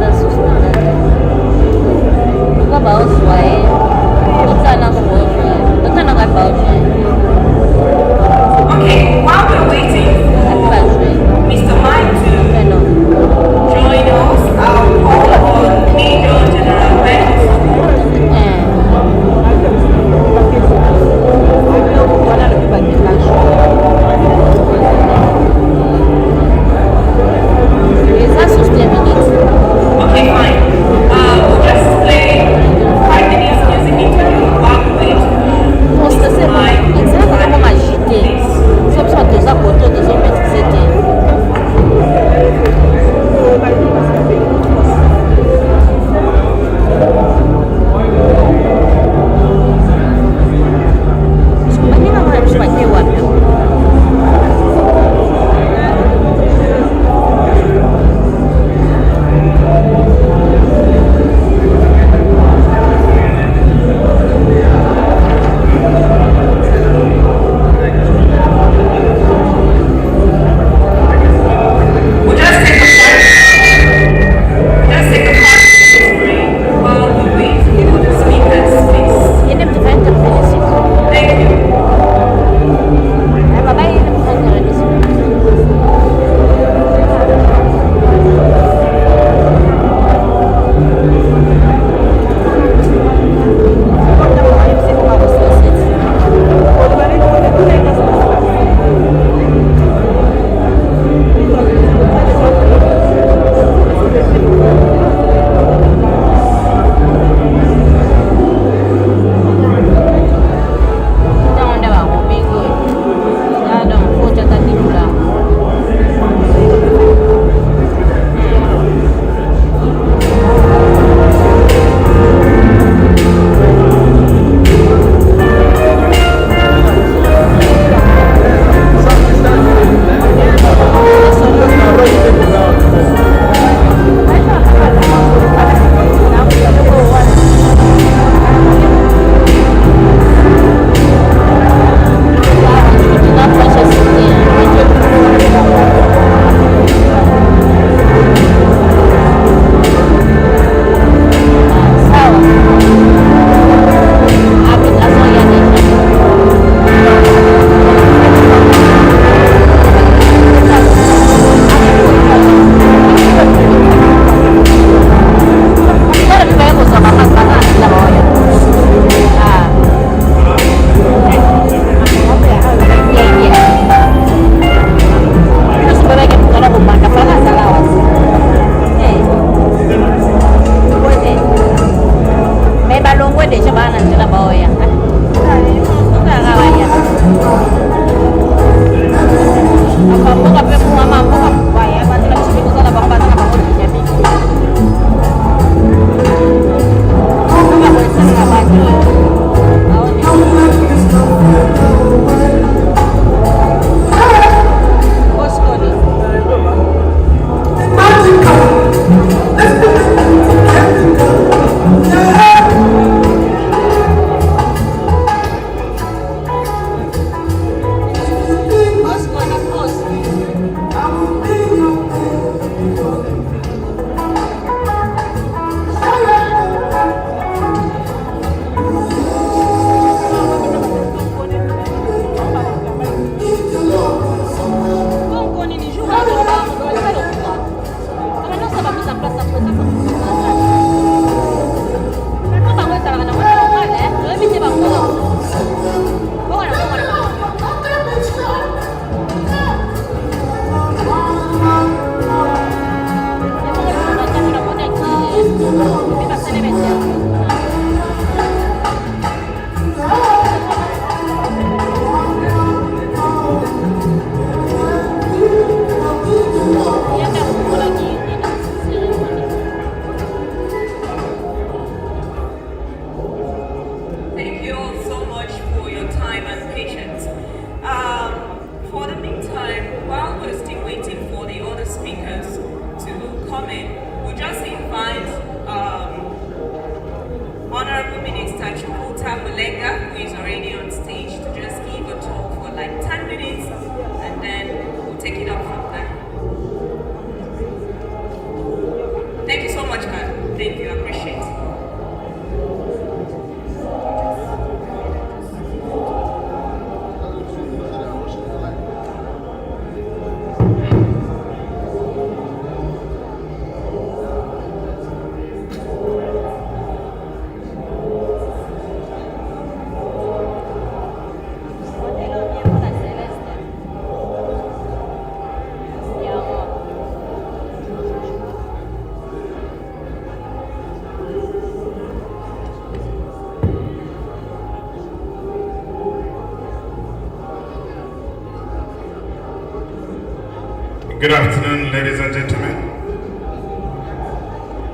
Good afternoon, ladies and gentlemen.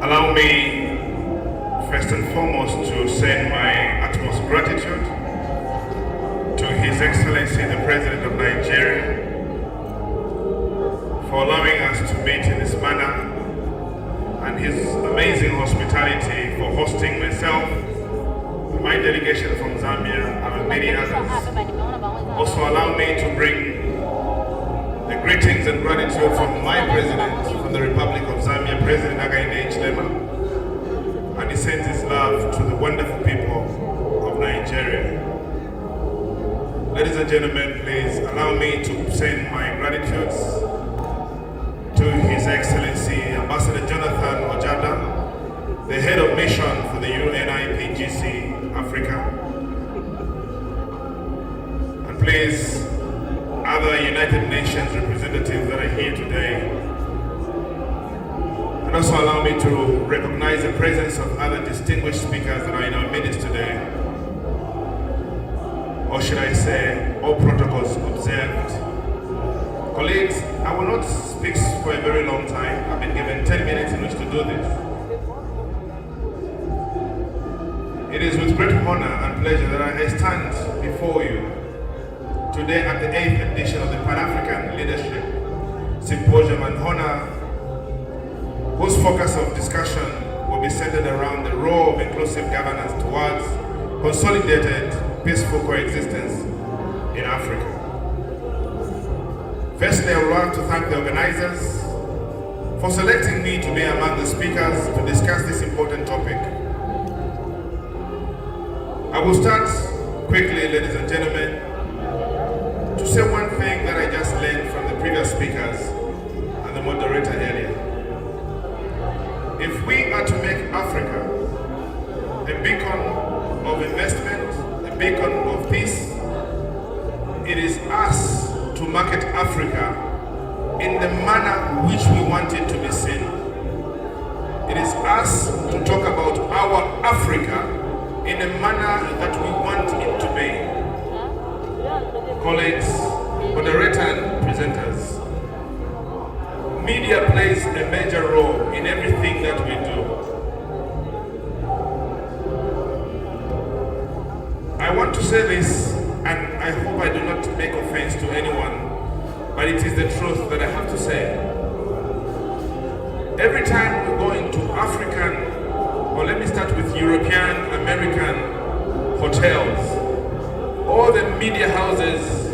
Allow me, first and foremost, to send my utmost gratitude to His Excellency, the President of Nigeria, for allowing us to meet in this manner, and his amazing hospitality for hosting myself, my delegation from Zambia, and many others. Also allow me to bring the greetings and gratitude from my president, from the Republic of Zambia, President Hakainde Hichilema, and he sends his love to the wonderful people of Nigeria. Ladies and gentlemen, please allow me to send my gratitudes to His Excellency Ambassador Jonathan Ojada, the head of mission for the UNIPGC Africa. And please, other United Nations representatives that are here today. And also allow me to recognize the presence of other distinguished speakers that are in our midst today. Or should I say, all protocols observed. Colleagues, I will not speak for a very long time. I've been given 10 minutes in which to do this. It is with great honor and pleasure that I stand before you today at the 8th edition of the Pan-African Leadership Symposium and Honor, whose focus of discussion will be centered around the role of inclusive governance towards consolidated, peaceful coexistence in Africa. Firstly, I would like to thank the organizers for selecting me to be among the speakers to discuss this important topic. I will start quickly, ladies and gentlemen, to say one thing that I just learned from the previous speakers and the moderator earlier. If we are to make Africa a beacon of investment, a beacon of peace, it is us to market Africa in the manner which we want it to be seen. It is us to talk about our Africa in a manner that we want it to be. Colleagues, moderator and presenters, media plays a major role in everything that we do. I want to say this, and I hope I do not make offense to anyone, but it is the truth that I have to say. Every time we go into African, or let me start with European, American hotels, all the media houses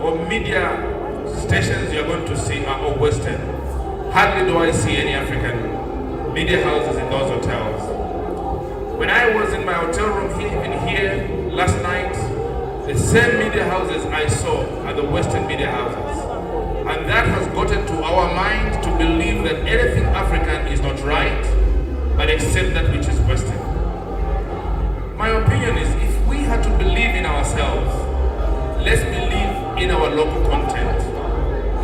or media stations you're going to see are all Western. Hardly do I see any African media houses in those hotels. When I was in my hotel room here, even here last night, the same media houses I saw are the Western media houses. And that has gotten to our mind to believe that anything African is not right, but accept that which is Western. My opinion is, if we had to believe in ourselves, let's believe in our local content.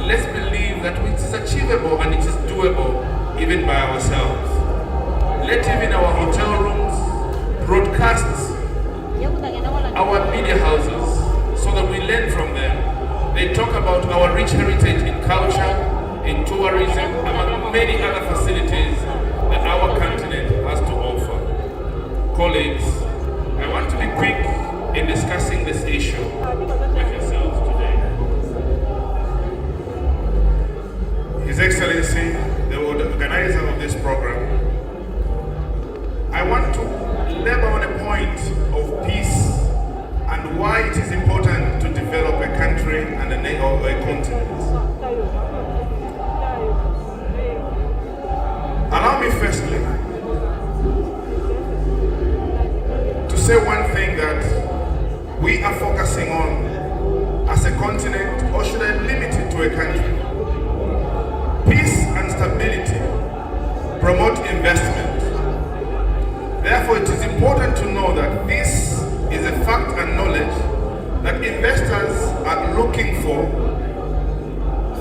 Let's believe that it is achievable and it is doable even by ourselves. Let even our hotel rooms broadcast our media houses so that we learn from them. They talk about our rich heritage in culture, in tourism, among many other facilities that our continent has to offer. Colleagues, I want to be quick in discussing this issue with yourselves today. His Excellency, the organizer of this program, I want to labor on a point of peace and why it is important to develop a country and a continent. Allow me firstly to say one thing that we are focusing on as a continent, or should I limit it to a country? Peace and stability promote investment. Therefore, it is important to know that this is a fact and knowledge that investors are looking for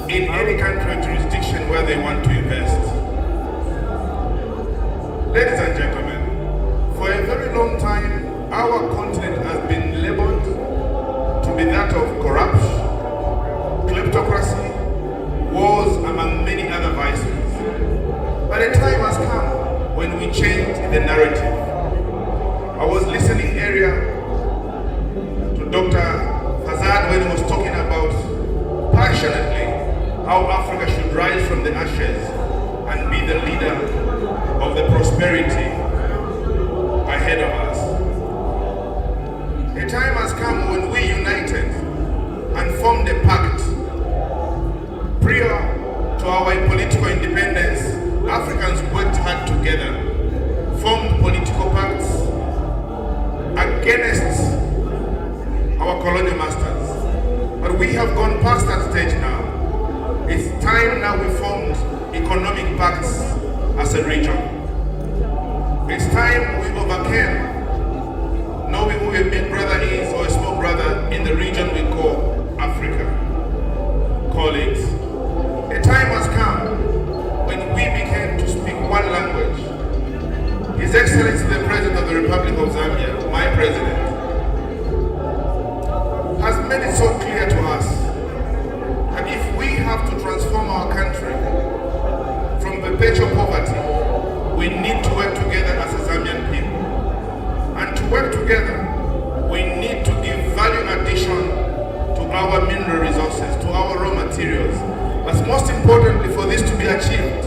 in any country or jurisdiction where they want to invest. Ladies and gentlemen, for a very long time, our continent has been labeled to be that of corruption, kleptocracy, wars among many other vices. But a time has come when we change the narrative. I was listening earlier to Dr. Fazad when he was talking about passionately how Africa should rise from the ashes and be the leader of the prosperity ahead of us. A time has come when we united and formed a pact. Prior to our political independence, Africans worked hard together, formed political pacts against our colonial masters. But we have gone past that stage now. It's time now we formed economic pacts as a region. It's time we overcame knowing who a big brother is or a small brother in the region we call Africa. Colleagues, a time has come when we began to speak one language. His Excellency the President of the Republic of Zambia, my president, has made it so clear to us that if we have to transform our country from perpetual poverty, we need to work together as a Zambian people. And to work together, we need to give value addition to our mineral resources, to our raw materials. But most importantly, for this to be achieved,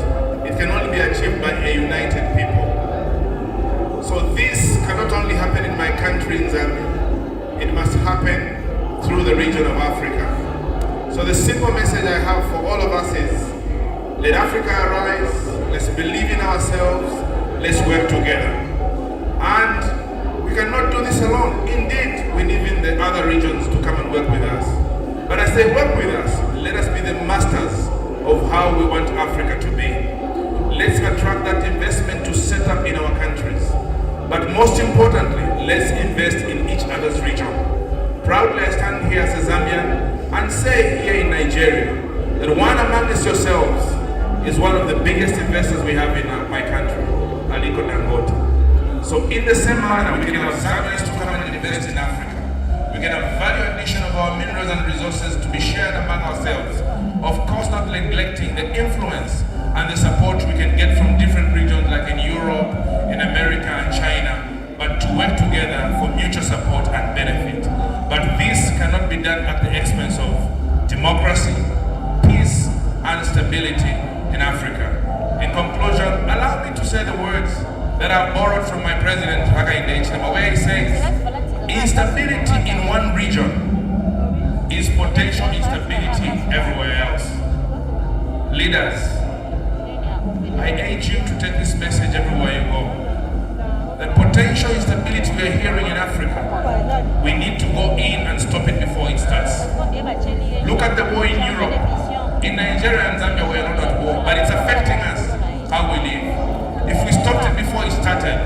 it can only be achieved by a united people. So this cannot only happen in my country, in Zambia. It must happen through the region of Africa. So the simple message I have for all of us is, let Africa arise, let's believe in ourselves, let's work together. And we cannot do this alone. Indeed, we need in the other regions to come and work with us. But as they work with us, let us be the masters of how we want Africa to be. Let's attract that investment to set up in our countries. But most importantly, let's invest in each other's region. Proudly I stand here as a Zambian and say here in Nigeria that one amongst yourselves is one of the biggest investors we have in my country, Aliko Dangote. So in the same manner, we can have Zambians to come and invest in Africa. We can have value addition of our minerals and resources to be shared among ourselves. Of course, not neglecting the influence and the support we can get from different regions like in Europe, in America and China, but to work together for mutual support and benefit. But this cannot be done at the expense of democracy, peace and stability in Africa. In conclusion, allow me to say the words that I've borrowed from my president, Hakainde Hichilema, where he says, instability in one region is potential instability everywhere else. Leaders, I urge you to take this message everywhere you go. The potential instability we are hearing in Africa, we need to go in and stop it before it starts. Look at the war in Europe. In Nigeria and Zambia, we are not at war, but it's affecting us, how we live. If we stopped it before it started,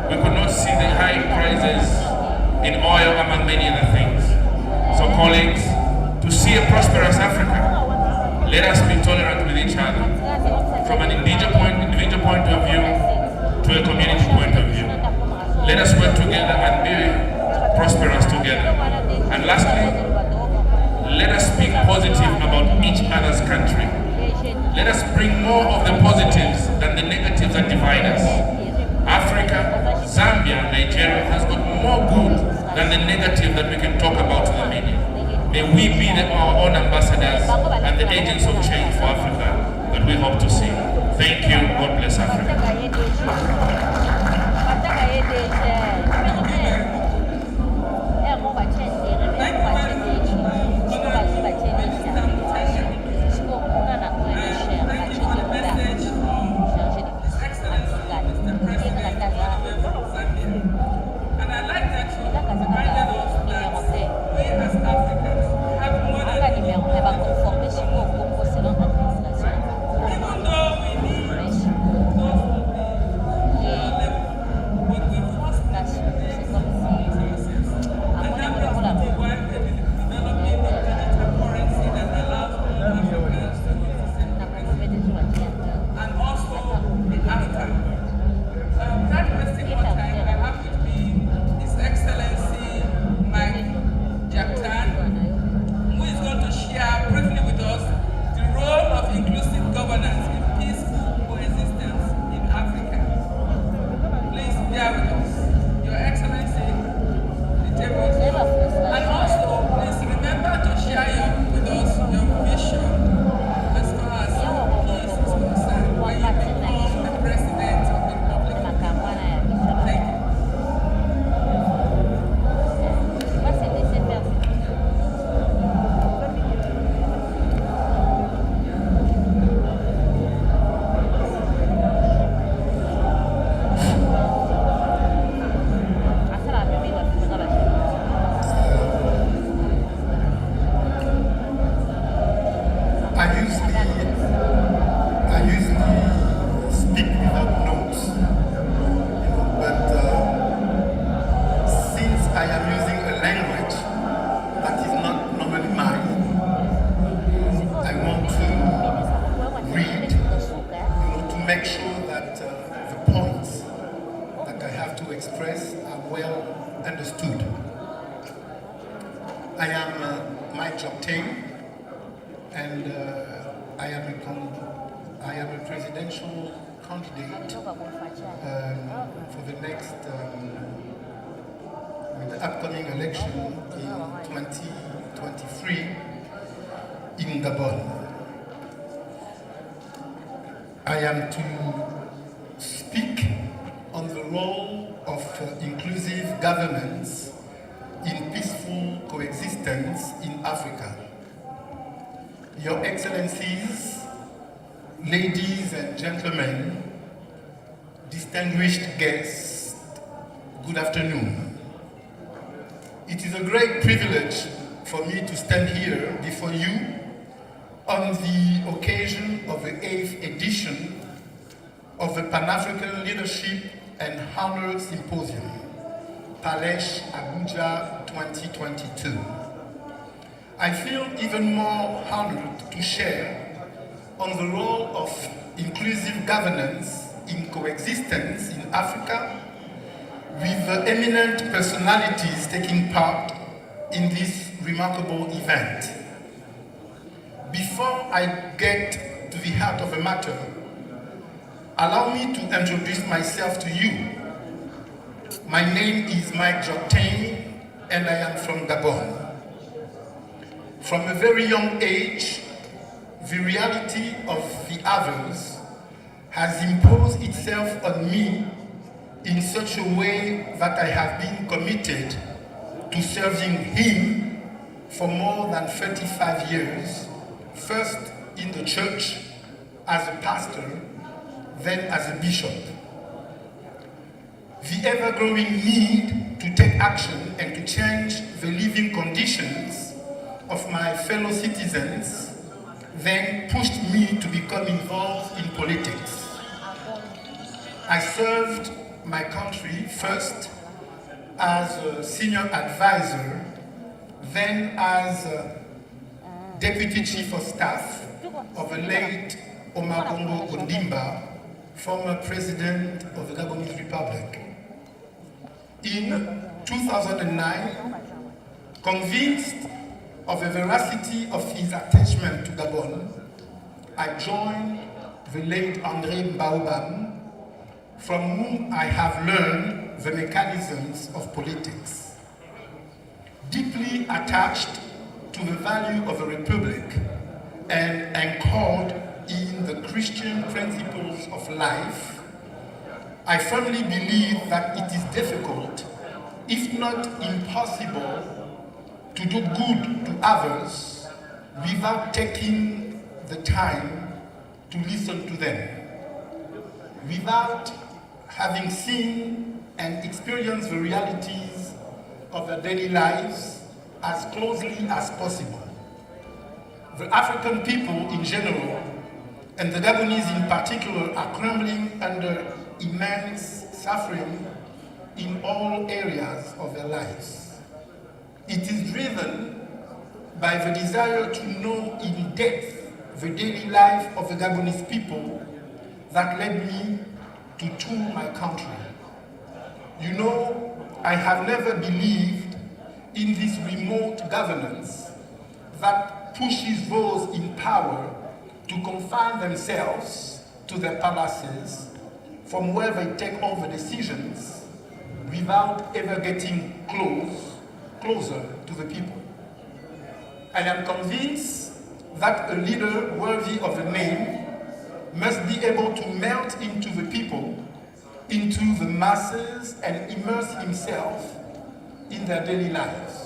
we could not see the high prices in oil, among many other things. So colleagues, to see a prosperous Africa, let us be tolerant with each other, from an individual point of view to a community point of view. Let us work together and be prosperous together. And lastly, let us speak positive about each other's country. Let us bring more of the positives than the negatives that divide us. Africa, Zambia, Nigeria has got more good than the negative that we can talk about to the media. May we be our own ambassadors and the agents of change for Africa that we hope to see. Thank you. God bless Africa. I am Mike Jobtain, and I am a presidential candidate for the next the upcoming election in 2023 in Gabon. I am to speak on the role of inclusive governance in peaceful coexistence in Africa. Your Excellencies, ladies and gentlemen, distinguished guests, good afternoon. It is a great privilege for me to stand here before you on the occasion of the 8th edition of the Pan-African Leadership and Honor Symposium, Palesh, Abuja 2022. I feel even more honored to share on the role of inclusive governance in coexistence in Africa with the eminent personalities taking part in this remarkable event. Before I get to the heart of the matter, allow me to introduce myself to you. My name is Mike Jobtain, and I am from Gabon. From a very young age, the reality of the others has imposed itself on me in such a way that I have been committed to serving him for more than 35 years, first in the church as a pastor, then as a bishop. The ever-growing need to take action and to change the living conditions of my fellow citizens then pushed me to become involved in politics. I served my country first as a senior advisor, then as a deputy chief of staff of the late Omar Bongo Ondimba, former president of the Gabonese Republic. In 2009, convinced of the veracity of his attachment to Gabon, I joined the late André Baobam, from whom I have learned the mechanisms of politics. Deeply attached to the value of a republic and anchored in the Christian principles of life, I firmly believe that it is difficult, if not impossible, to do good to others without taking the time to listen to them, without having seen and experienced the realities of their daily lives as closely as possible. The African people in general, and the Gabonese in particular, are crumbling under immense suffering in all areas of their lives. It is driven by the desire to know in depth the daily life of the Gabonese people that led me to tour my country. You know, I have never believed in this remote governance that pushes those in power to confine themselves to their palaces from where they take all the decisions without ever getting closer to the people. I am convinced that a leader worthy of the name must be able to melt into the people, into the masses, and immerse himself in their daily lives.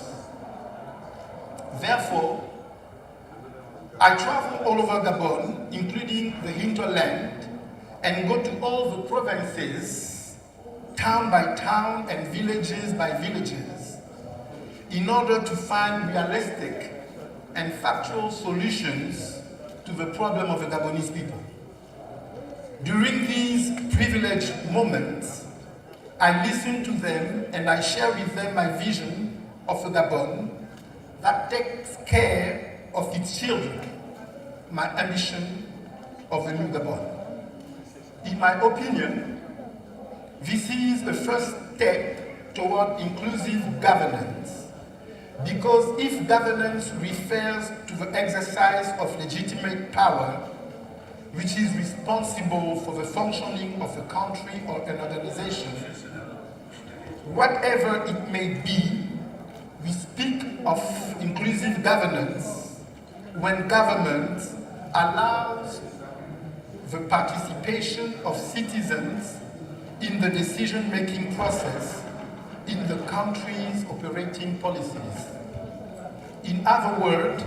Therefore, I travel all over Gabon, including the hinterland, and go to all the provinces, town by town and villages by villages, in order to find realistic and factual solutions to the problem of the Gabonese people. During these privileged moments, I listen to them and I share with them my vision of a Gabon that takes care of its children, my ambition of the new Gabon. In my opinion, this is the first step toward inclusive governance, Because if governance refers to the exercise of legitimate power, which is responsible for the functioning of a country or an organization, whatever it may be, we speak of inclusive governance when government allows the participation of citizens in the decision-making process in the country's operating policies. In other words,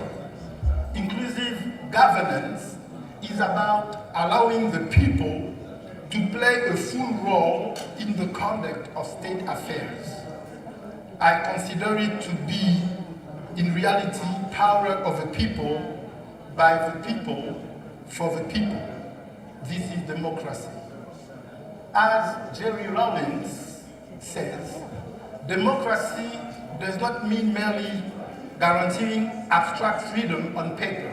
inclusive governance is about allowing the people to play a full role in the conduct of state affairs. I consider it to be, in reality, power of the people, by the people, for the people. This is democracy. As Jerry Rawlings says, democracy does not mean merely guaranteeing abstract freedom on paper.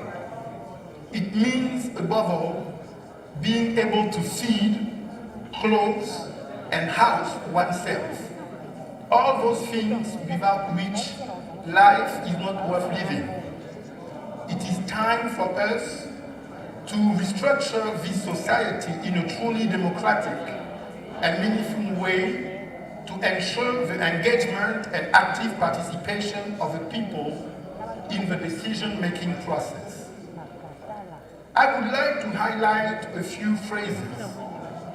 It means, above all, being able to feed, clothe, and house oneself. All those things without which life is not worth living. It is time for us to restructure this society in a truly democratic and meaningful way to ensure the engagement and active participation of the people in the decision-making process. I would like to highlight a few phrases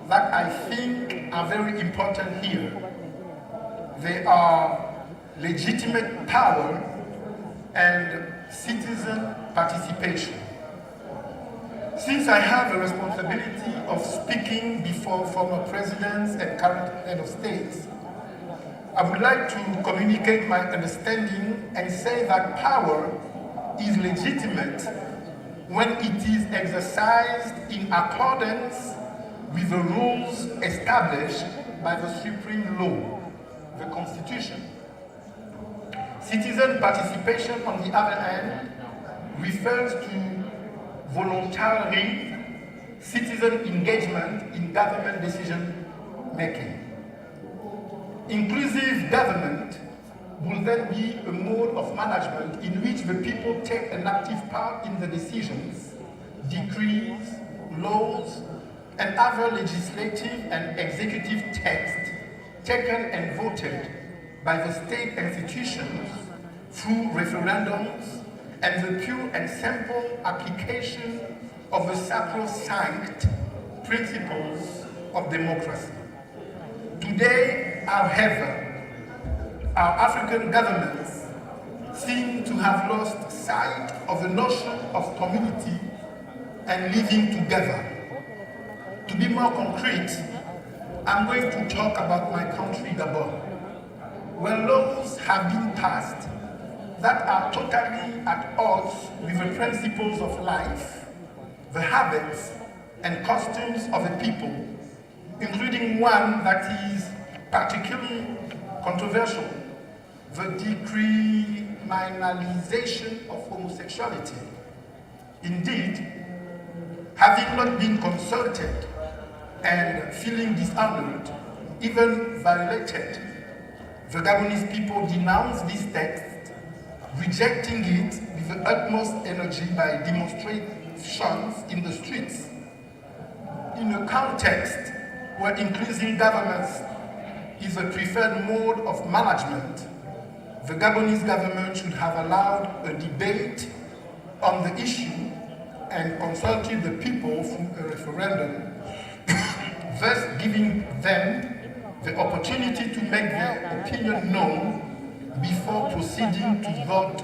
that I think are very important here. They are legitimate power and citizen participation. Since I have the responsibility of speaking before former presidents and current head of states, I would like to communicate my understanding and say that power is legitimate when it is exercised in accordance with the rules established by the supreme law, the Constitution. Citizen participation, on the other hand, refers to voluntary citizen engagement in government decision making. Inclusive government will then be a mode of management in which the people take an active part in the decisions, decrees, laws, and other legislative and executive texts taken and voted by the state institutions through referendums and the pure and simple application of the sacrosanct principles of democracy. Today, however, our African governments seem to have lost sight of the notion of community and living together. To be more concrete, I'm going to talk about my country, Gabon, where laws have been passed that are totally at odds with the principles of life, the habits and costumes of the people, including one that is particularly controversial, the decriminalization of homosexuality. Indeed, having not been consulted and feeling dishonored, even violated, the Gabonese people denounced this text, rejecting it with the utmost energy by demonstrations in the streets. In a context where inclusive governance is a preferred mode of management, the Gabonese government should have allowed a debate on the issue and consulted the people through a referendum, thus giving them the opportunity to make their opinion known before proceeding to vote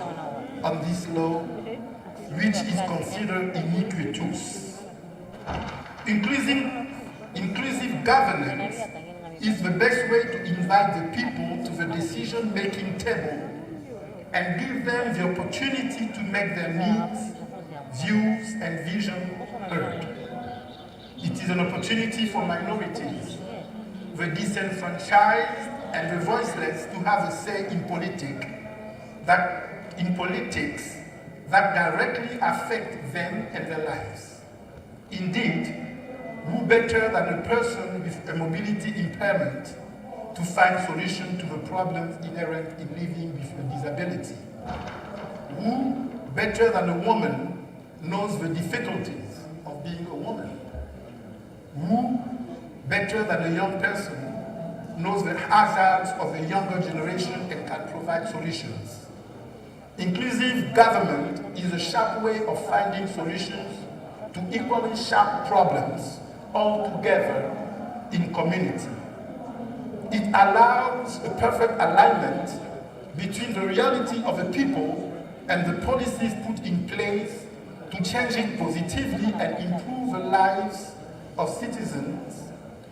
on this law, which is considered iniquitous. Inclusive governance is the best way to invite the people to the decision-making table and give them the opportunity to make their needs, views, and vision heard. It is an opportunity for minorities, the disenfranchised, and the voiceless to have a say in politics that directly affect them and their lives. Indeed, who better than a person with a mobility impairment to find solutions to the problems inherent in living with a disability? Who, better than a woman, knows the difficulties of being a woman? Who, better than a young person, knows the hazards of a younger generation and can provide solutions? Inclusive government is a sharp way of finding solutions to equally sharp problems all together in community. It allows a perfect alignment between the reality of the people and the policies put in place to change it positively and improve the lives of citizens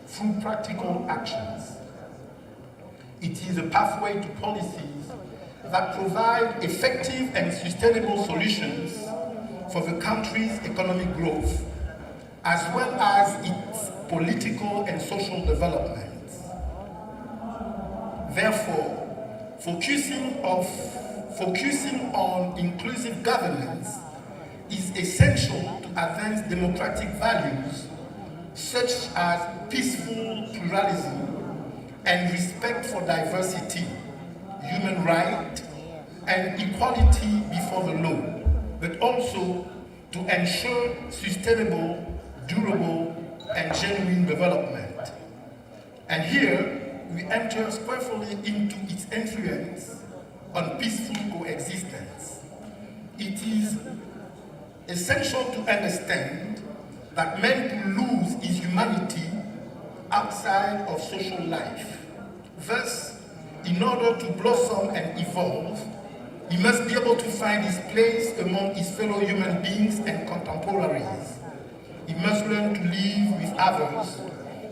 through practical actions. It is a pathway to policies that provide effective and sustainable solutions for the country's economic growth, as well as its political and social development. Therefore, focusing on inclusive governance is essential to advance democratic values such as peaceful pluralism and respect for diversity, human rights, and equality before the law, but also to ensure sustainable, durable, and genuine development. And here, we enter squarely into its influence on peaceful coexistence. It is essential to understand that man can lose his humanity outside of social life. Thus, in order to blossom and evolve, he must be able to find his place among his fellow human beings and contemporaries. He must learn to live with others,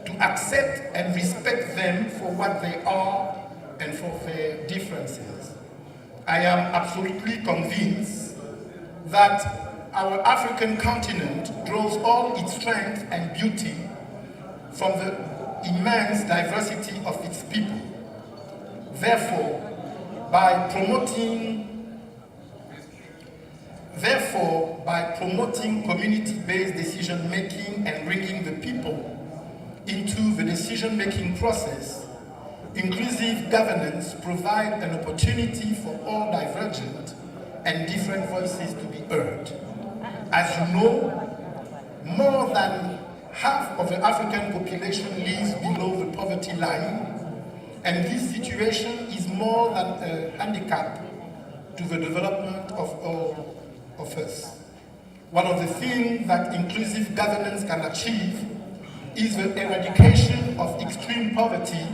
to accept and respect them for what they are and for their differences. I am absolutely convinced that our African continent draws all its strength and beauty from the immense diversity of its people. Therefore, by promoting community-based decision-making and bringing the people into the decision-making process, inclusive governance provides an opportunity for all divergent and different voices to be heard. As you know, more than half of the African population lives below the poverty line, and this situation is more than a handicap to the development of all of us. One of the things that inclusive governance can achieve is the eradication of extreme poverty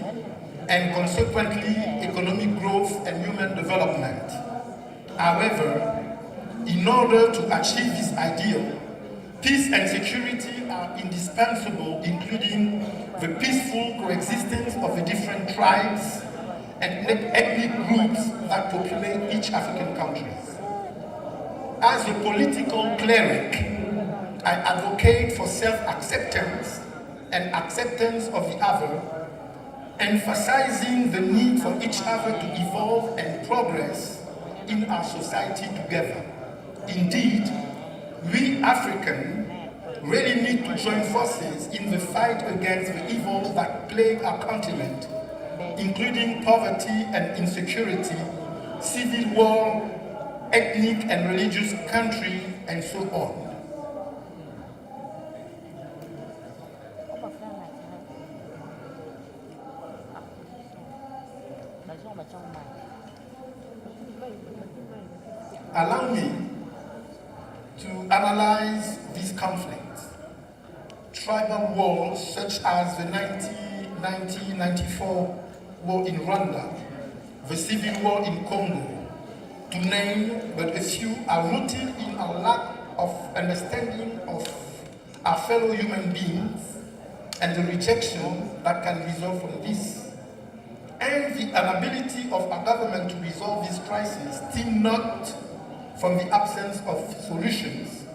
and consequently economic growth and human development. However, in order to achieve this ideal, peace and security are indispensable, including the peaceful coexistence of the different tribes and ethnic groups that populate each African country. As a political cleric, I advocate for self-acceptance and acceptance of the other, emphasizing the need for each other to evolve and progress in our society together. Indeed, we Africans really need to join forces in the fight against the evils that plague our continent, including poverty and insecurity, civil war, ethnic and religious country, and so on. Allow me to analyze these conflicts. Tribal wars such as the 1994 war in Rwanda, the civil war in Congo, to name but a few, are rooted in a lack of understanding of our fellow human beings and the rejection that can result from this. And the inability of our government to resolve this crisis stem not from the absence of solutions,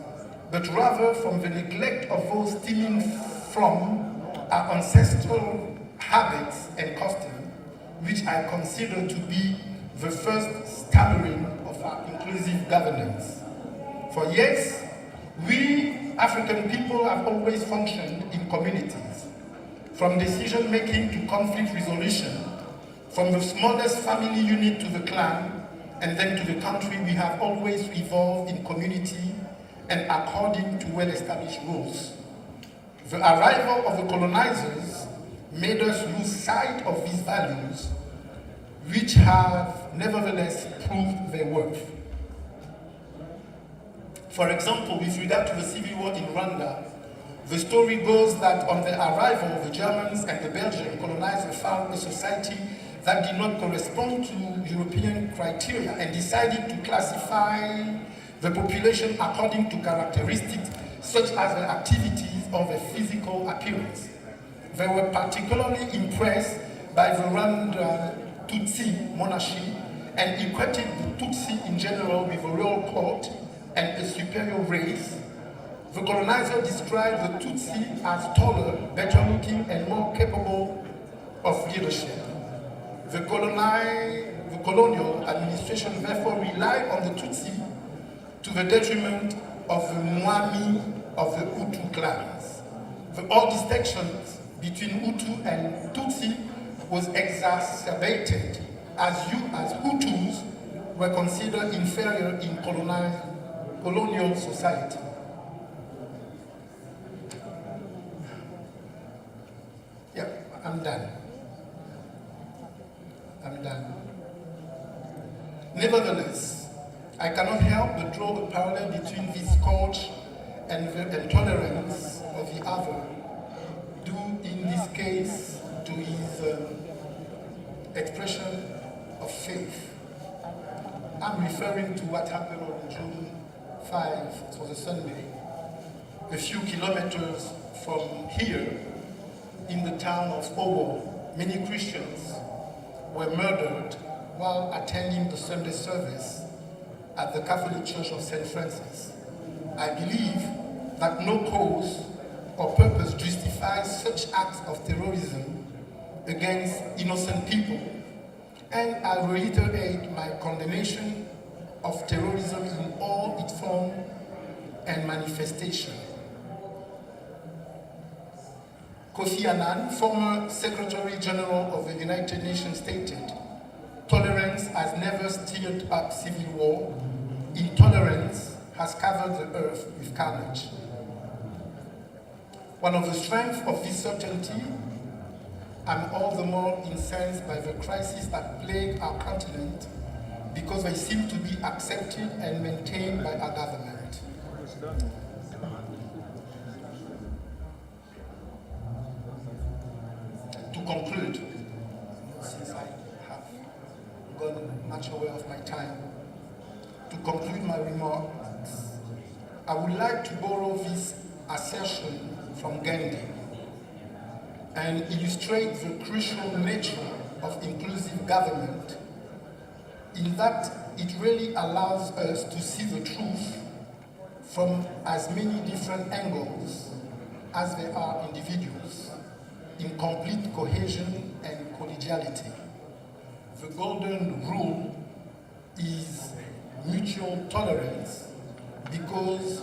but rather from the neglect of those stemming from our ancestral habits and customs, which I consider to be the first stammering of our inclusive governance. For yes, we African people have always functioned in communities, from decision-making to conflict resolution, From the smallest family unit to the clan, and then to the country, we have always evolved in community and according to well-established rules. The arrival of the colonizers made us lose sight of these values, which have nevertheless proved their worth. For example, with regard to the civil war in Rwanda, the story goes that on the arrival, the Germans and the Belgian colonizers found a society that did not correspond to European criteria and decided to classify the population according to characteristics such as their activities or their physical appearance. They were particularly impressed by the Rwanda Tutsi monarchy and equated the Tutsi in general with a royal court and a superior race. The colonizer described the Tutsi as taller, better looking, and more capable of leadership. The colonial administration therefore relied on the Tutsi to the detriment of the Mwami of the Hutu clans. The old distinctions between Hutu and Tutsi was exacerbated as Hutus were considered inferior in colonial society. Yeah, I'm done. Nevertheless, I cannot help but draw a parallel between this scourge and the intolerance of the other, due in this case to his expression of faith. I'm referring to what happened on June 5, it was a Sunday, a few kilometers from here in the town of Owo. Many Christians were murdered while attending the Sunday service at the Catholic Church of St. Francis. I believe that no cause or purpose justifies such acts of terrorism against innocent people, and I reiterate my condemnation of terrorism in all its form and manifestation. Kofi Annan, former Secretary General of the United Nations, stated, "Tolerance has never stirred up civil war. Intolerance has covered the earth with carnage." One of the strengths of this certainty, I'm all the more incensed by the crises that plague our continent because they seem to be accepted and maintained by our government. To conclude, since I have gone much away of my time, to conclude my remarks, I would like to borrow this assertion from Gandhi and illustrate the crucial nature of inclusive government in that it really allows us to see the truth from as many different angles as there are individuals, in complete cohesion and collegiality. The golden rule is mutual tolerance, because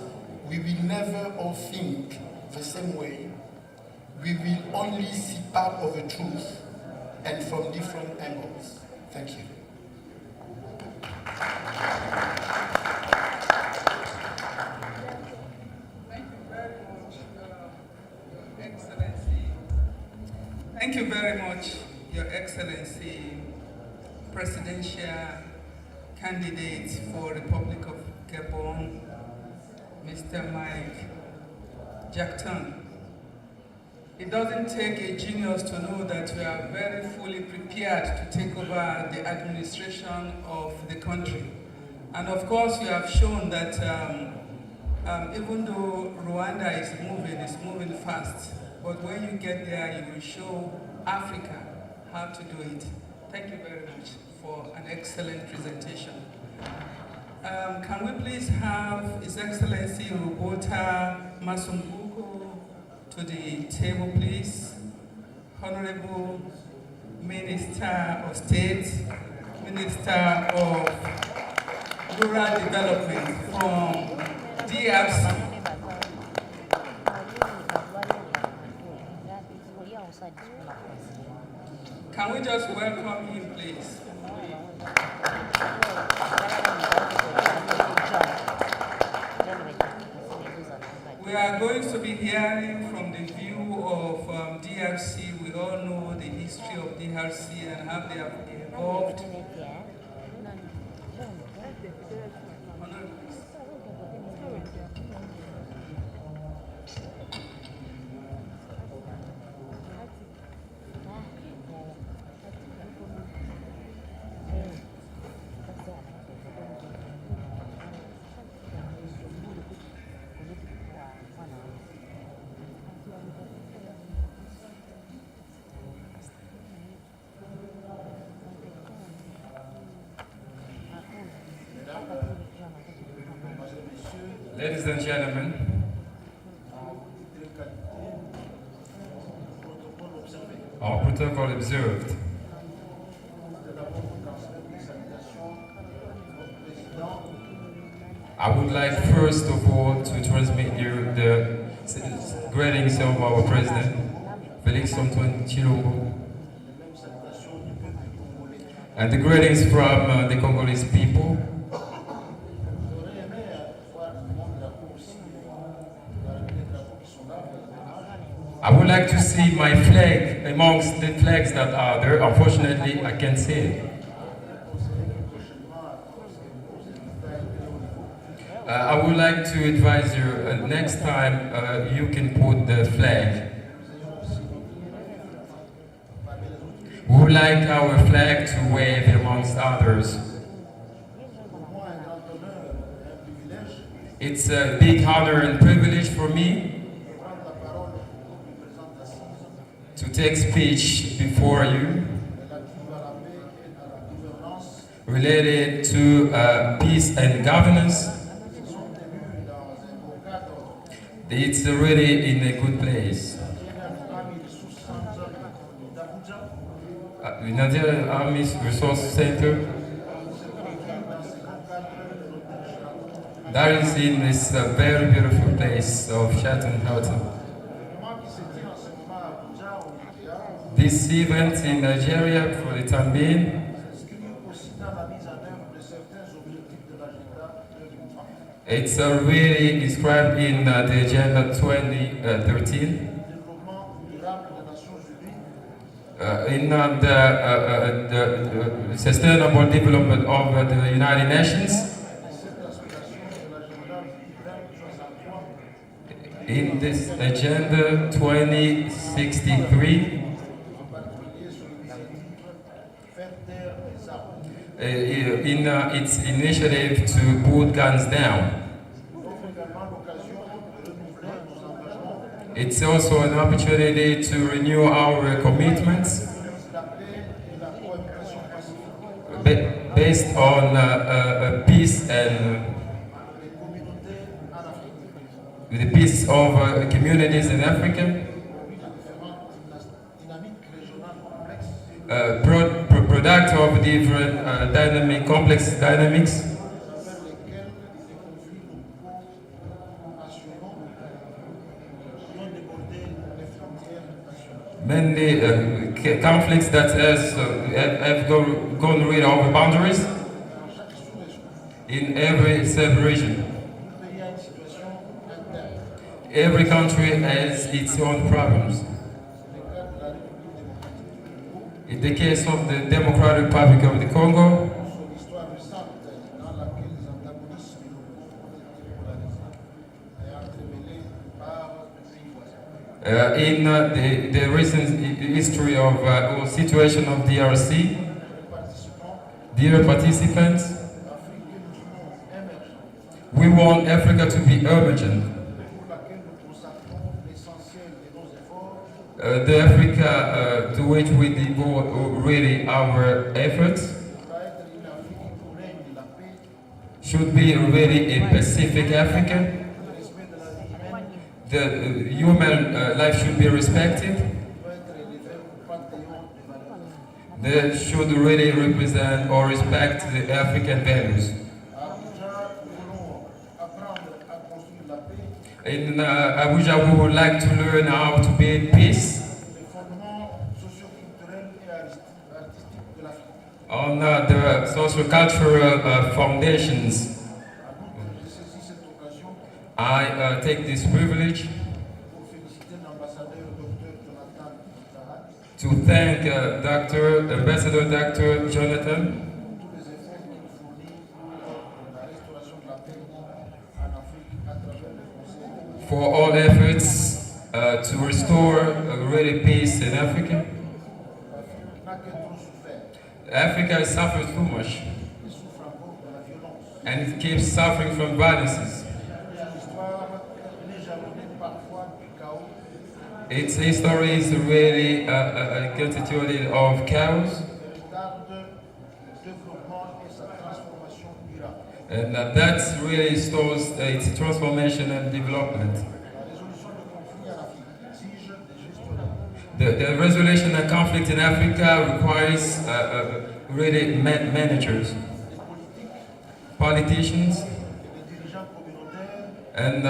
we will never all think the same way. We will only see part of the truth and from different angles. Thank you. Thank you very much, Your Excellency, Presidential Candidate for Republic of Gabon, Mr. Mike Jackton. It doesn't take a genius to know that we are very fully prepared to take over the administration of the country. And of course, you have shown that even though Rwanda is moving fast, but when you get there, you will show Africa how to do it. Thank you very much for an excellent presentation. Can we please have His Excellency Robota Masumbuko to the table, please? Honorable Minister of State, Minister of Rural Development from DRC. Can we just welcome him please. We are going to be hearing from the view of DRC. We all know the history of DRC and how they have evolved. Ladies and gentlemen, our protocol observed. I would like first of all to transmit you the greetings of our President, Félix Antoine Tshilombo, and the greetings from the Congolese people. I would like to see my flag amongst the flags that are there. Unfortunately, I can't see it. I would like to advise you, next time you can put the flag. We would like our flag to wave amongst others. It's a big honor and privilege for me to take speech before you related to peace and governance. It's really in a good place. The Nigerian Army Resource Center, that is in this very beautiful place of Chattanooga. This event in Nigeria for the time being it's really described in the Agenda 2013 in the Sustainable Development of the United Nations. In this Agenda 2063, in its initiative to put guns down. It's also an opportunity to renew our commitments based on peace and the peace of communities in Africa, product of different complex dynamics, many conflicts that have gone rid of boundaries in every sub-region. Every country has its own problems. In the case of the Democratic Republic of the Congo, in the recent history of situation of DRC, dear participants, we want Africa to be emergent. The Africa to which we devote really our efforts should be really a Pacific Africa. The human life should be respected. They should really represent or respect the African values. In Abuja, we would like to learn how to build peace. on the socio-cultural foundations. I take this privilege to thank Ambassador Dr. Jonathan for all efforts to restore really peace in Africa. Africa suffers too much, and it keeps suffering from violences. Its history is really constituted of chaos, and that really stores its transformation and development. The resolution of conflict in Africa requires really managers, politicians, and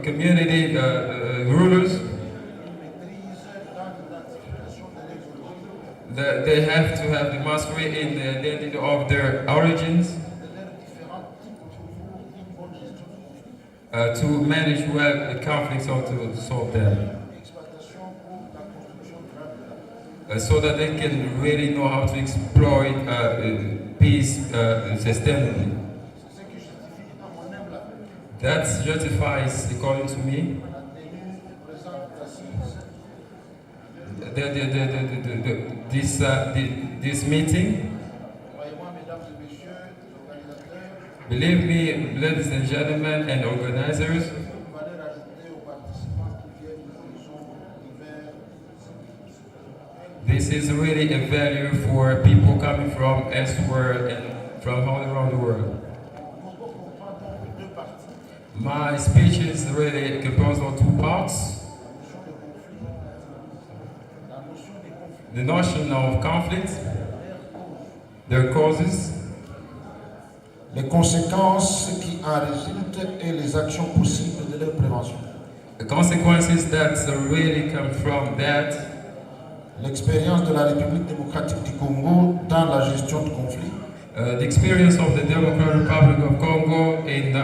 community rulers. They have to have the mastery in the identity of their origins to manage well the conflicts or to solve them. So that they can really know how to exploit peace sustainably. That justifies, according to me, this meeting. Believe me, ladies and gentlemen and organizers, this is really a value for people coming from elsewhere and from all around the world. My speech is really composed of two parts. The notion of conflict, their causes, les conséquences qui en résultent et les actions possibles de leur prévention. The consequences that really come from that. L'expérience de la République démocratique du Congo dans la gestion de conflits. The experience of the Democratic Republic of Congo in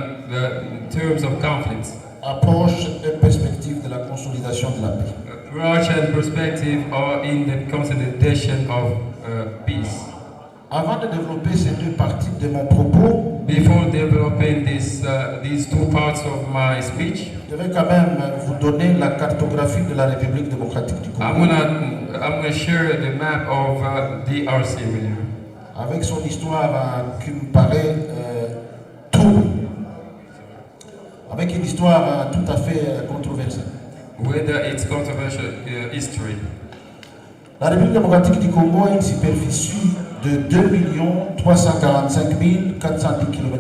terms of conflicts. Approche et perspective de la consolidation de la paix. Approach and perspective are in the consolidation of peace. Avant de développer ces deux parties de mon propos, before developing these two parts of my speech, je vais quand même vous donner la cartographie de la République démocratique du Congo. I'm gonna share the map of DRC with you. Avec son histoire qui me paraît trouble, avec une histoire tout à fait controversée. With its controversial history. La République démocratique du Congo a une superficie de 2 345 410 km².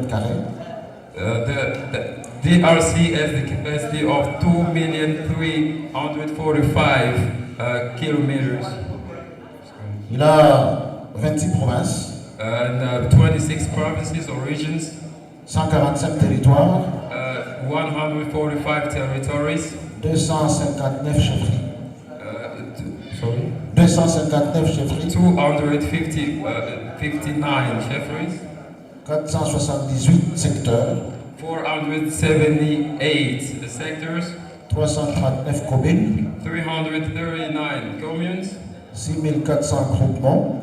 The DRC has the capacity of 2,345,000 kilometers. Il a 26 provinces. And 26 provinces or regions. 145 territoires. 145 territories. 259 chefferies. Sorry? 259 chefferies. 259 chefferies. 478 secteurs. 478 sectors. 339 communes. 339 communes. 6400 groupements.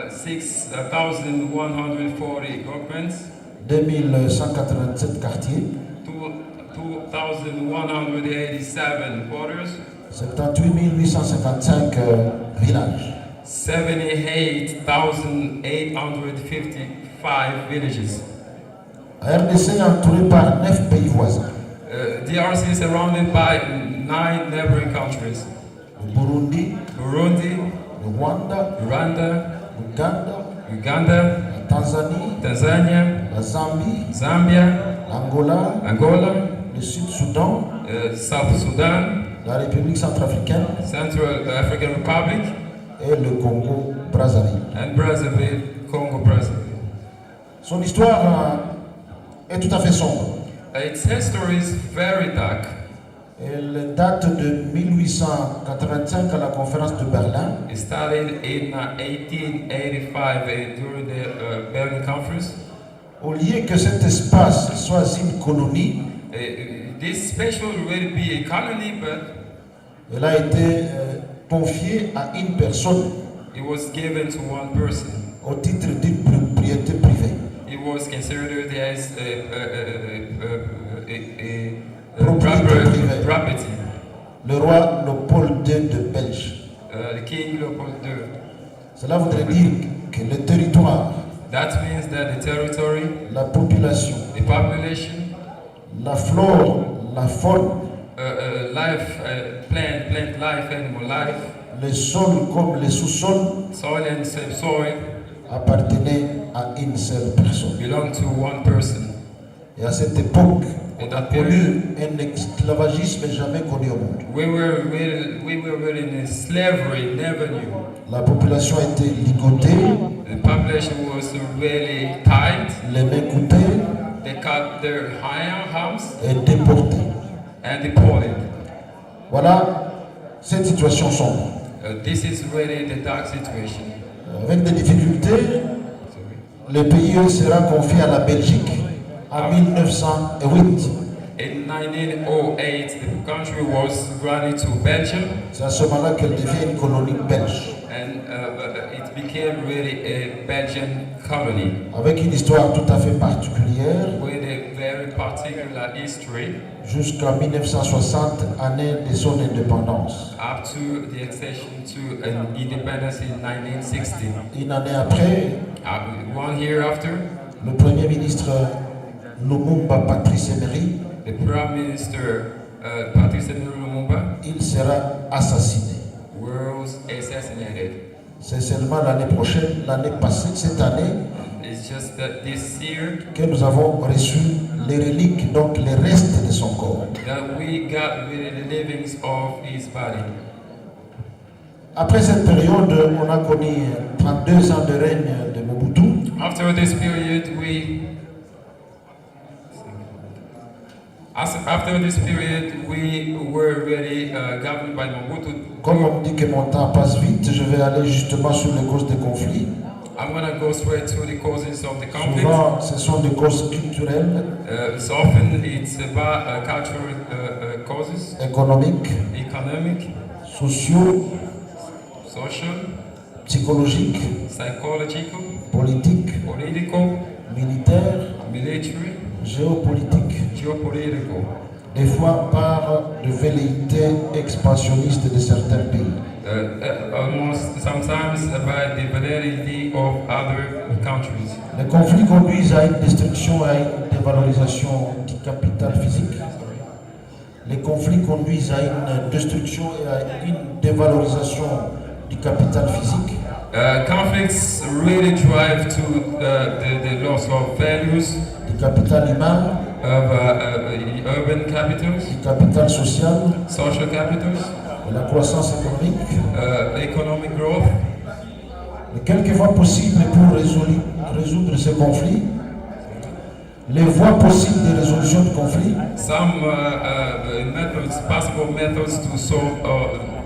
6,140 groupments. 2187 quartiers. 2,187 quarters. 78 855 villages. 78,855 villages. RDC est entouré par 9 pays voisins. DRC is surrounded by 9 neighboring countries. Le Burundi, le Rwanda, Uganda, la Tanzanie, la Zambia, l'Angola, le Sud-Soudan, South Sudan, la République centrafricaine, Central African Republic, et le Congo-Brazzaville. And Brazzaville, Congo-Brazzaville. Son histoire est tout à fait sombre. Its history is very dark. Elle date de 1885 à la conférence de Berlin. It started in 1885 during the Berlin Conference. Au lieu que cet espace soit une colonie, This space will really be a colony, but elle a été confiée à une personne it was given to one person. au titre d'une propriété privée. It was considered as Propriété privée. property. Le roi Léopold II de Belge. The King Leopold II. Cela voudrait dire que le territoire, That means that the territory, la population, the population, la flore, la faune, life, plant life, animal life, le sol comme le sous-sol soil and subsoil appartenaient à une seule personne. belong to one person. Et à cette époque, In on a that period, connu un esclavagisme jamais connu au monde. we were really in slavery, never knew. La population était ligotée, The population was really tight. les mains coupées They cut their house et déportée. and deported. Voilà cette situation sombre. This is really the dark situation. Avec des difficultés, le pays sera confié à la Belgique en 1908. In 1908, the country was granted to Belgium, C'est à ce moment-là qu'elle devient une colonie belge, and it became really a Belgian colony avec une histoire tout à fait particulière, with a very particular history jusqu'en 1960, année de son indépendance. up to the accession to an independence in 1960. Une année après, 1 year after, le Premier ministre Lumumba Patrice Emery, the Prime Minister Patrice Lumumba il sera assassiné. was assassinated. C'est seulement l'année prochaine, l'année passée, cette année, It's just that this year que nous avons reçu les reliques, donc les restes de son corps. that we got really the livings of his body. Après cette période, on a connu 32 ans de règne de Mobutu. After this period, we were really governed by Mobutu. Comme on me dit que mon temps passe vite, je vais aller justement sur les causes des conflits. I'm gonna go straight to the causes of the conflict. Souvent, ce sont des causes culturelles, So often it's about cultural causes, économiques, economic, sociaux, social, psychologiques, psychological, politiques, political, militaires, military, géopolitiques. geopolitical. Des fois par de velléités expansionnistes de certains pays. Almost sometimes about the validity of other countries. Les conflits conduisent à une destruction et à une dévalorisation du capital physique. Les conflits conduisent à une destruction et à une dévalorisation du capital physique. Conflicts really drive to the loss of values, du capital humain, of urban capitals, du capital social, social capitals, de la croissance économique. Economic growth. Et quelquefois possible pour résoudre ces conflits, les voies possibles de résolution du conflit Some methods, possible methods to solve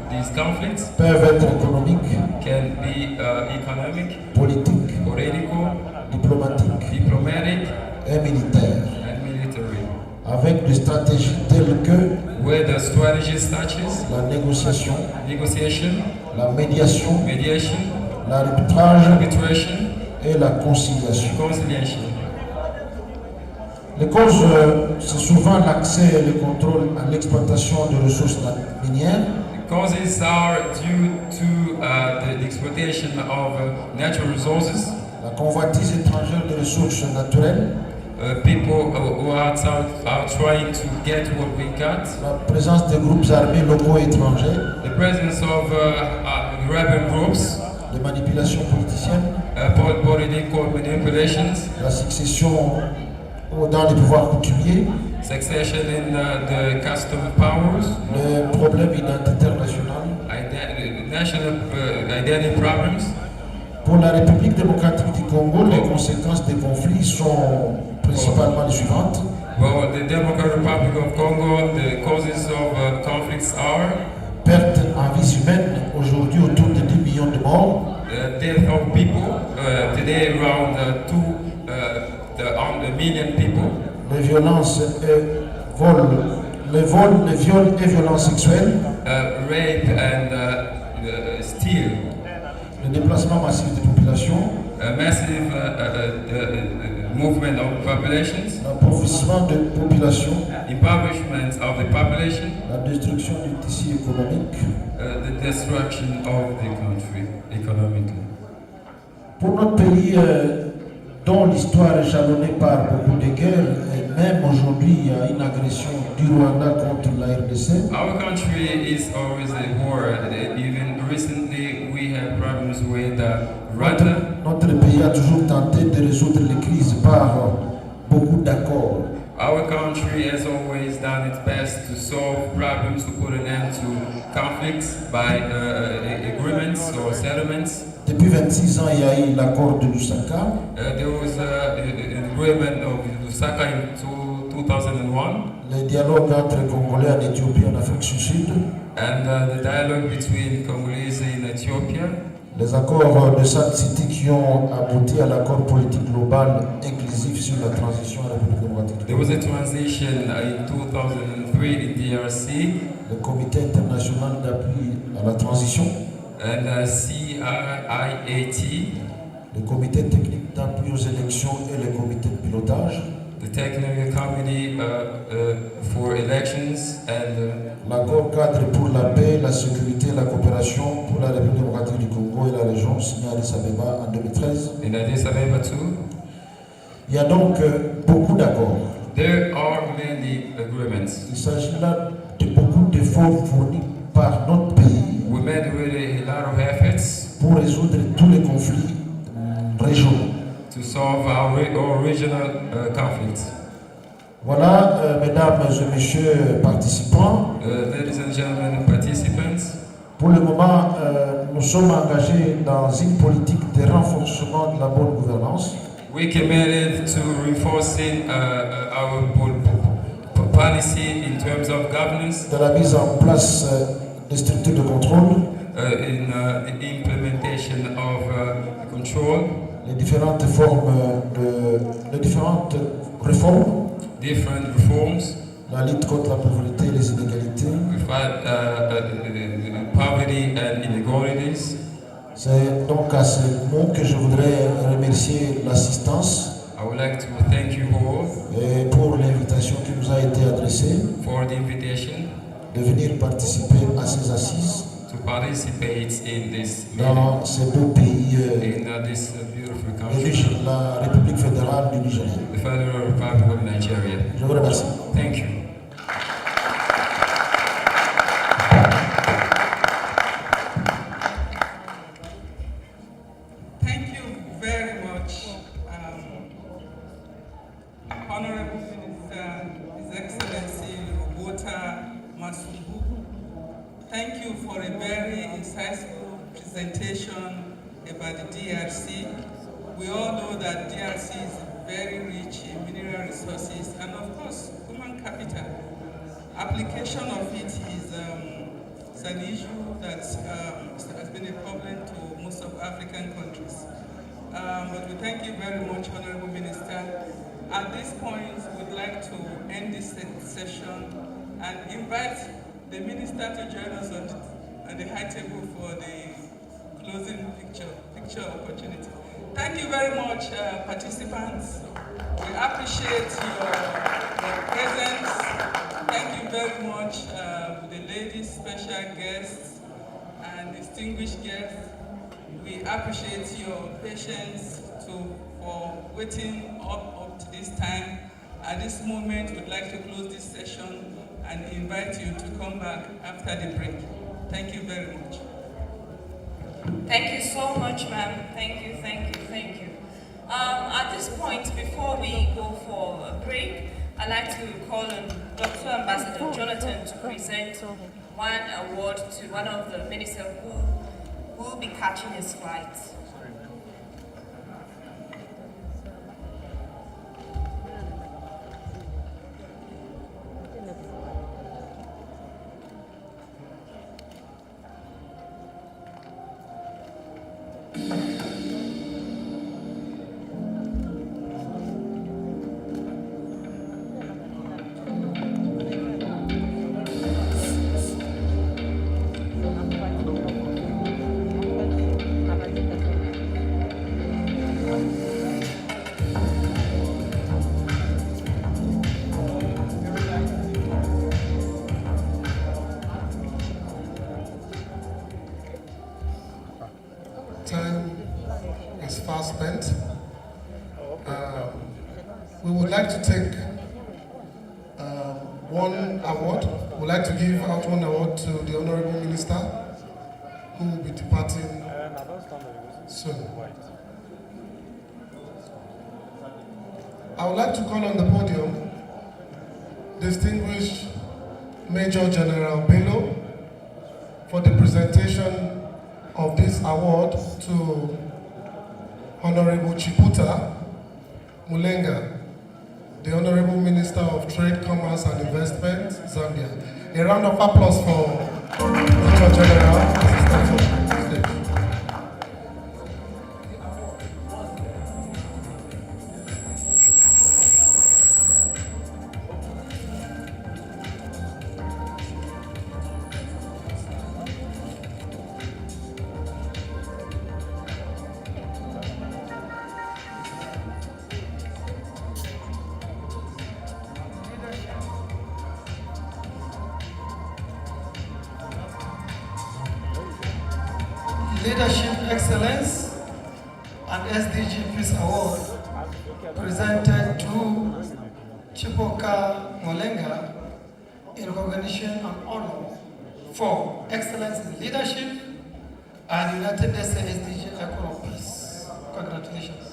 these conflicts peuvent être économiques, can be economic, politiques, political, diplomatiques diplomatic, et militaires, and military. avec des stratégies telles que Where the strategies such as la négociation, negotiation, la médiation, mediation, l'arbitrage arbitration, et la conciliation. conciliation. Les causes, c'est souvent l'accès et le contrôle à l'exploitation de ressources minières, The causes are due to the exploitation of natural resources. la convoitise étrangère de ressources naturelles, People who are trying to get what we got. la présence des groupes armés locaux et étrangers, The presence of rebel groups, les manipulations politiciennes, political manipulations, la succession dans les pouvoirs coutumiers, succession in the custom powers, les problèmes identitaires nationaux. national identity problems. Pour la République démocratique du Congo, les conséquences des conflits sont principalement les suivantes. Well, the Democratic Republic of Congo, the causes of conflicts are perte en vies humaines, aujourd'hui autour de 10 millions de morts. Death of people, today around 1 million people. Les violences les viols et violences sexuelles. Rape and steal. Le déplacement massif des populations. Massive movement of populations. L'appauvrissement de population. Impoverishment of the population. La destruction du tissu économique. The destruction of the country economically. Pour notre pays, dont l'histoire est jalonnée par beaucoup de guerres, et même aujourd'hui il y a une agression du Rwanda contre la RDC. Our country is always at war. Even recently we have problems with Rwanda. Notre pays a toujours tenté de résoudre les crises par beaucoup d'accords. Our country has always done its best to solve problems, to put an end to conflicts by agreements or settlements. Depuis 26 ans, il y a eu l'accord de Lusaka. There was an agreement of Lusaka in 2001. Le dialogue entre Congolais en Éthiopie et en Afrique du Sud. And the dialogue between Congolese in Ethiopia. Les accords de Sun City qui ont abouti à l'accord politique global inclusif sur la transition à la République démocratique. There was a transition in 2003 in DRC. Le Comité international d'appui à la transition. And CIAT. Le Comité technique d'appui aux élections et le Comité de pilotage. The Technical Committee for Elections and l'accord cadre pour la paix, la sécurité et la coopération pour la République démocratique du Congo et la région signé à Addis Abeba en 2013. In Addis Abeba too. Il y a donc beaucoup d'accords. There are many agreements. Il s'agit là de beaucoup d'efforts fournis par notre pays. We made really a lot of efforts pour résoudre tous les conflits régionaux. To solve our regional conflicts. Voilà, mesdames et messieurs participants. Ladies and gentlemen participants. Pour le moment, nous sommes engagés dans une politique de renforcement de la bonne gouvernance. We committed to reinforcing our policy in terms of governance. De la mise en place des structures de contrôle. In the implementation of control. Les différentes réformes. Different reforms. La lutte contre la pauvreté et les inégalités. We fight poverty and inequalities. C'est donc à ce moment que je voudrais remercier l'assistance. I would like to thank you all. Et pour l'invitation qui nous a été adressée. For the invitation. De venir participer à ces assises. To participate in this dans ce beau pays. In this beautiful country. La République fédérale du Nigeria. The Federal Republic of Nigeria. Je vous remercie. Thank you. Thank you very much, Honorable Minister, His Excellency Robota Masubu. Thank you for a very insightful presentation about the DRC. We all know that DRC is very rich in mineral resources and of course human capital. Application of it is an issue that has been a problem to most of African countries. But we thank you very much, Honorable Minister. At this point, we'd like to end this session and invite the Minister to join us on the high table for the closing picture opportunity. Thank you very much, participants. We appreciate your presence. Thank you very much, the ladies, special guests, and distinguished guests. We appreciate your patience for waiting up to this time. At this moment, we'd like to close this session and invite you to come back after the break. Thank you very much. Thank you so much, ma'am. Thank you. At this point, before we go for a break, I'd like to call on Dr. Ambassador Jonathan to present one award to one of the ministers who will be catching his flight. like to take one award. We'd like to give out one award to the Honorable Minister, who will be departing soon. I would like to call on the podium distinguished Major General Bello for the presentation of this award to Honorable Chiputa Mulenga, the Honorable Minister of Trade, Commerce and Investment, Zambia. A round of applause for Major General as he stands on stage. Leadership Excellence and SDG Peace Award presented to Chipoka Molenga in recognition and honor for excellence in leadership and United Nations SDG Icon of Peace. Congratulations.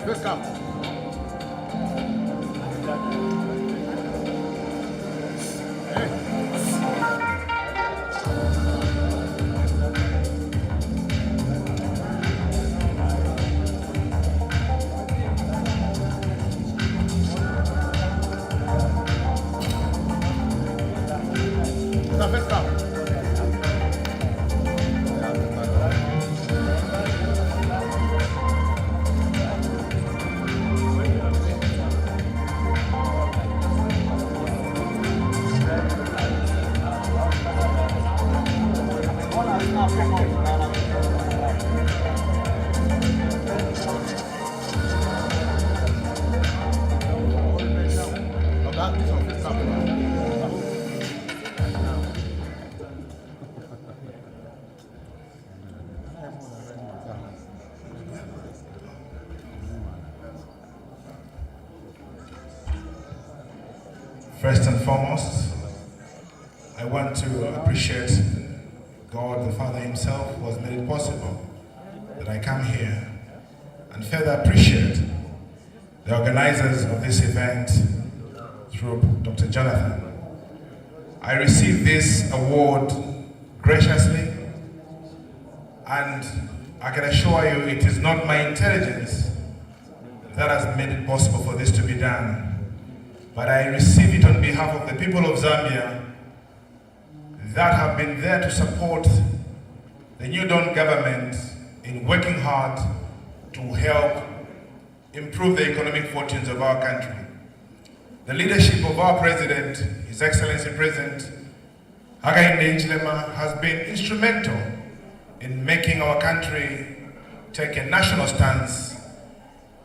Welcome. First and foremost, I want to appreciate God the Father himself who has made it possible that I come here, and further appreciate the organizers of this event through Dr. Jonathan. I received this award graciously, and I can assure you it is not my intelligence that has made it possible for this to be done. But I receive it on behalf of the people of Zambia that have been there to support the New Dawn government in working hard to help improve the economic fortunes of our country. The leadership of our President, His Excellency President Hakainde Hichilema, has been instrumental in making our country take a national stance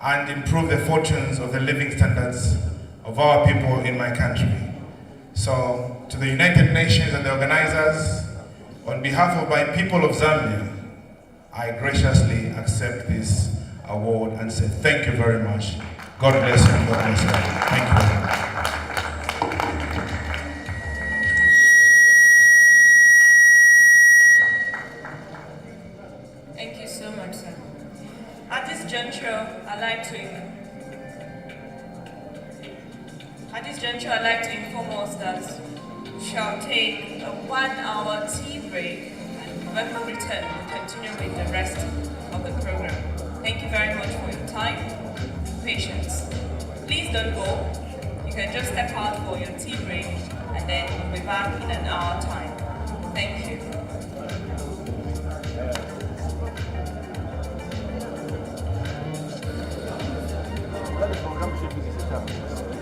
and improve the fortunes of the living standards of our people in my country. So, to the United Nations and the organizers, on behalf of my people of Zambia, I graciously accept this award and say thank you very much. God bless you, God bless you. Thank you very much. Thank you so much, sir. At this juncture, I'd like to inform us that we shall take a 1-hour tea break, and when we return, we'll continue with the rest of the program. Thank you very much for your time and patience. Please don't go. You can just step out for your tea break, and then we'll be back in an hour time. Thank you. Stop.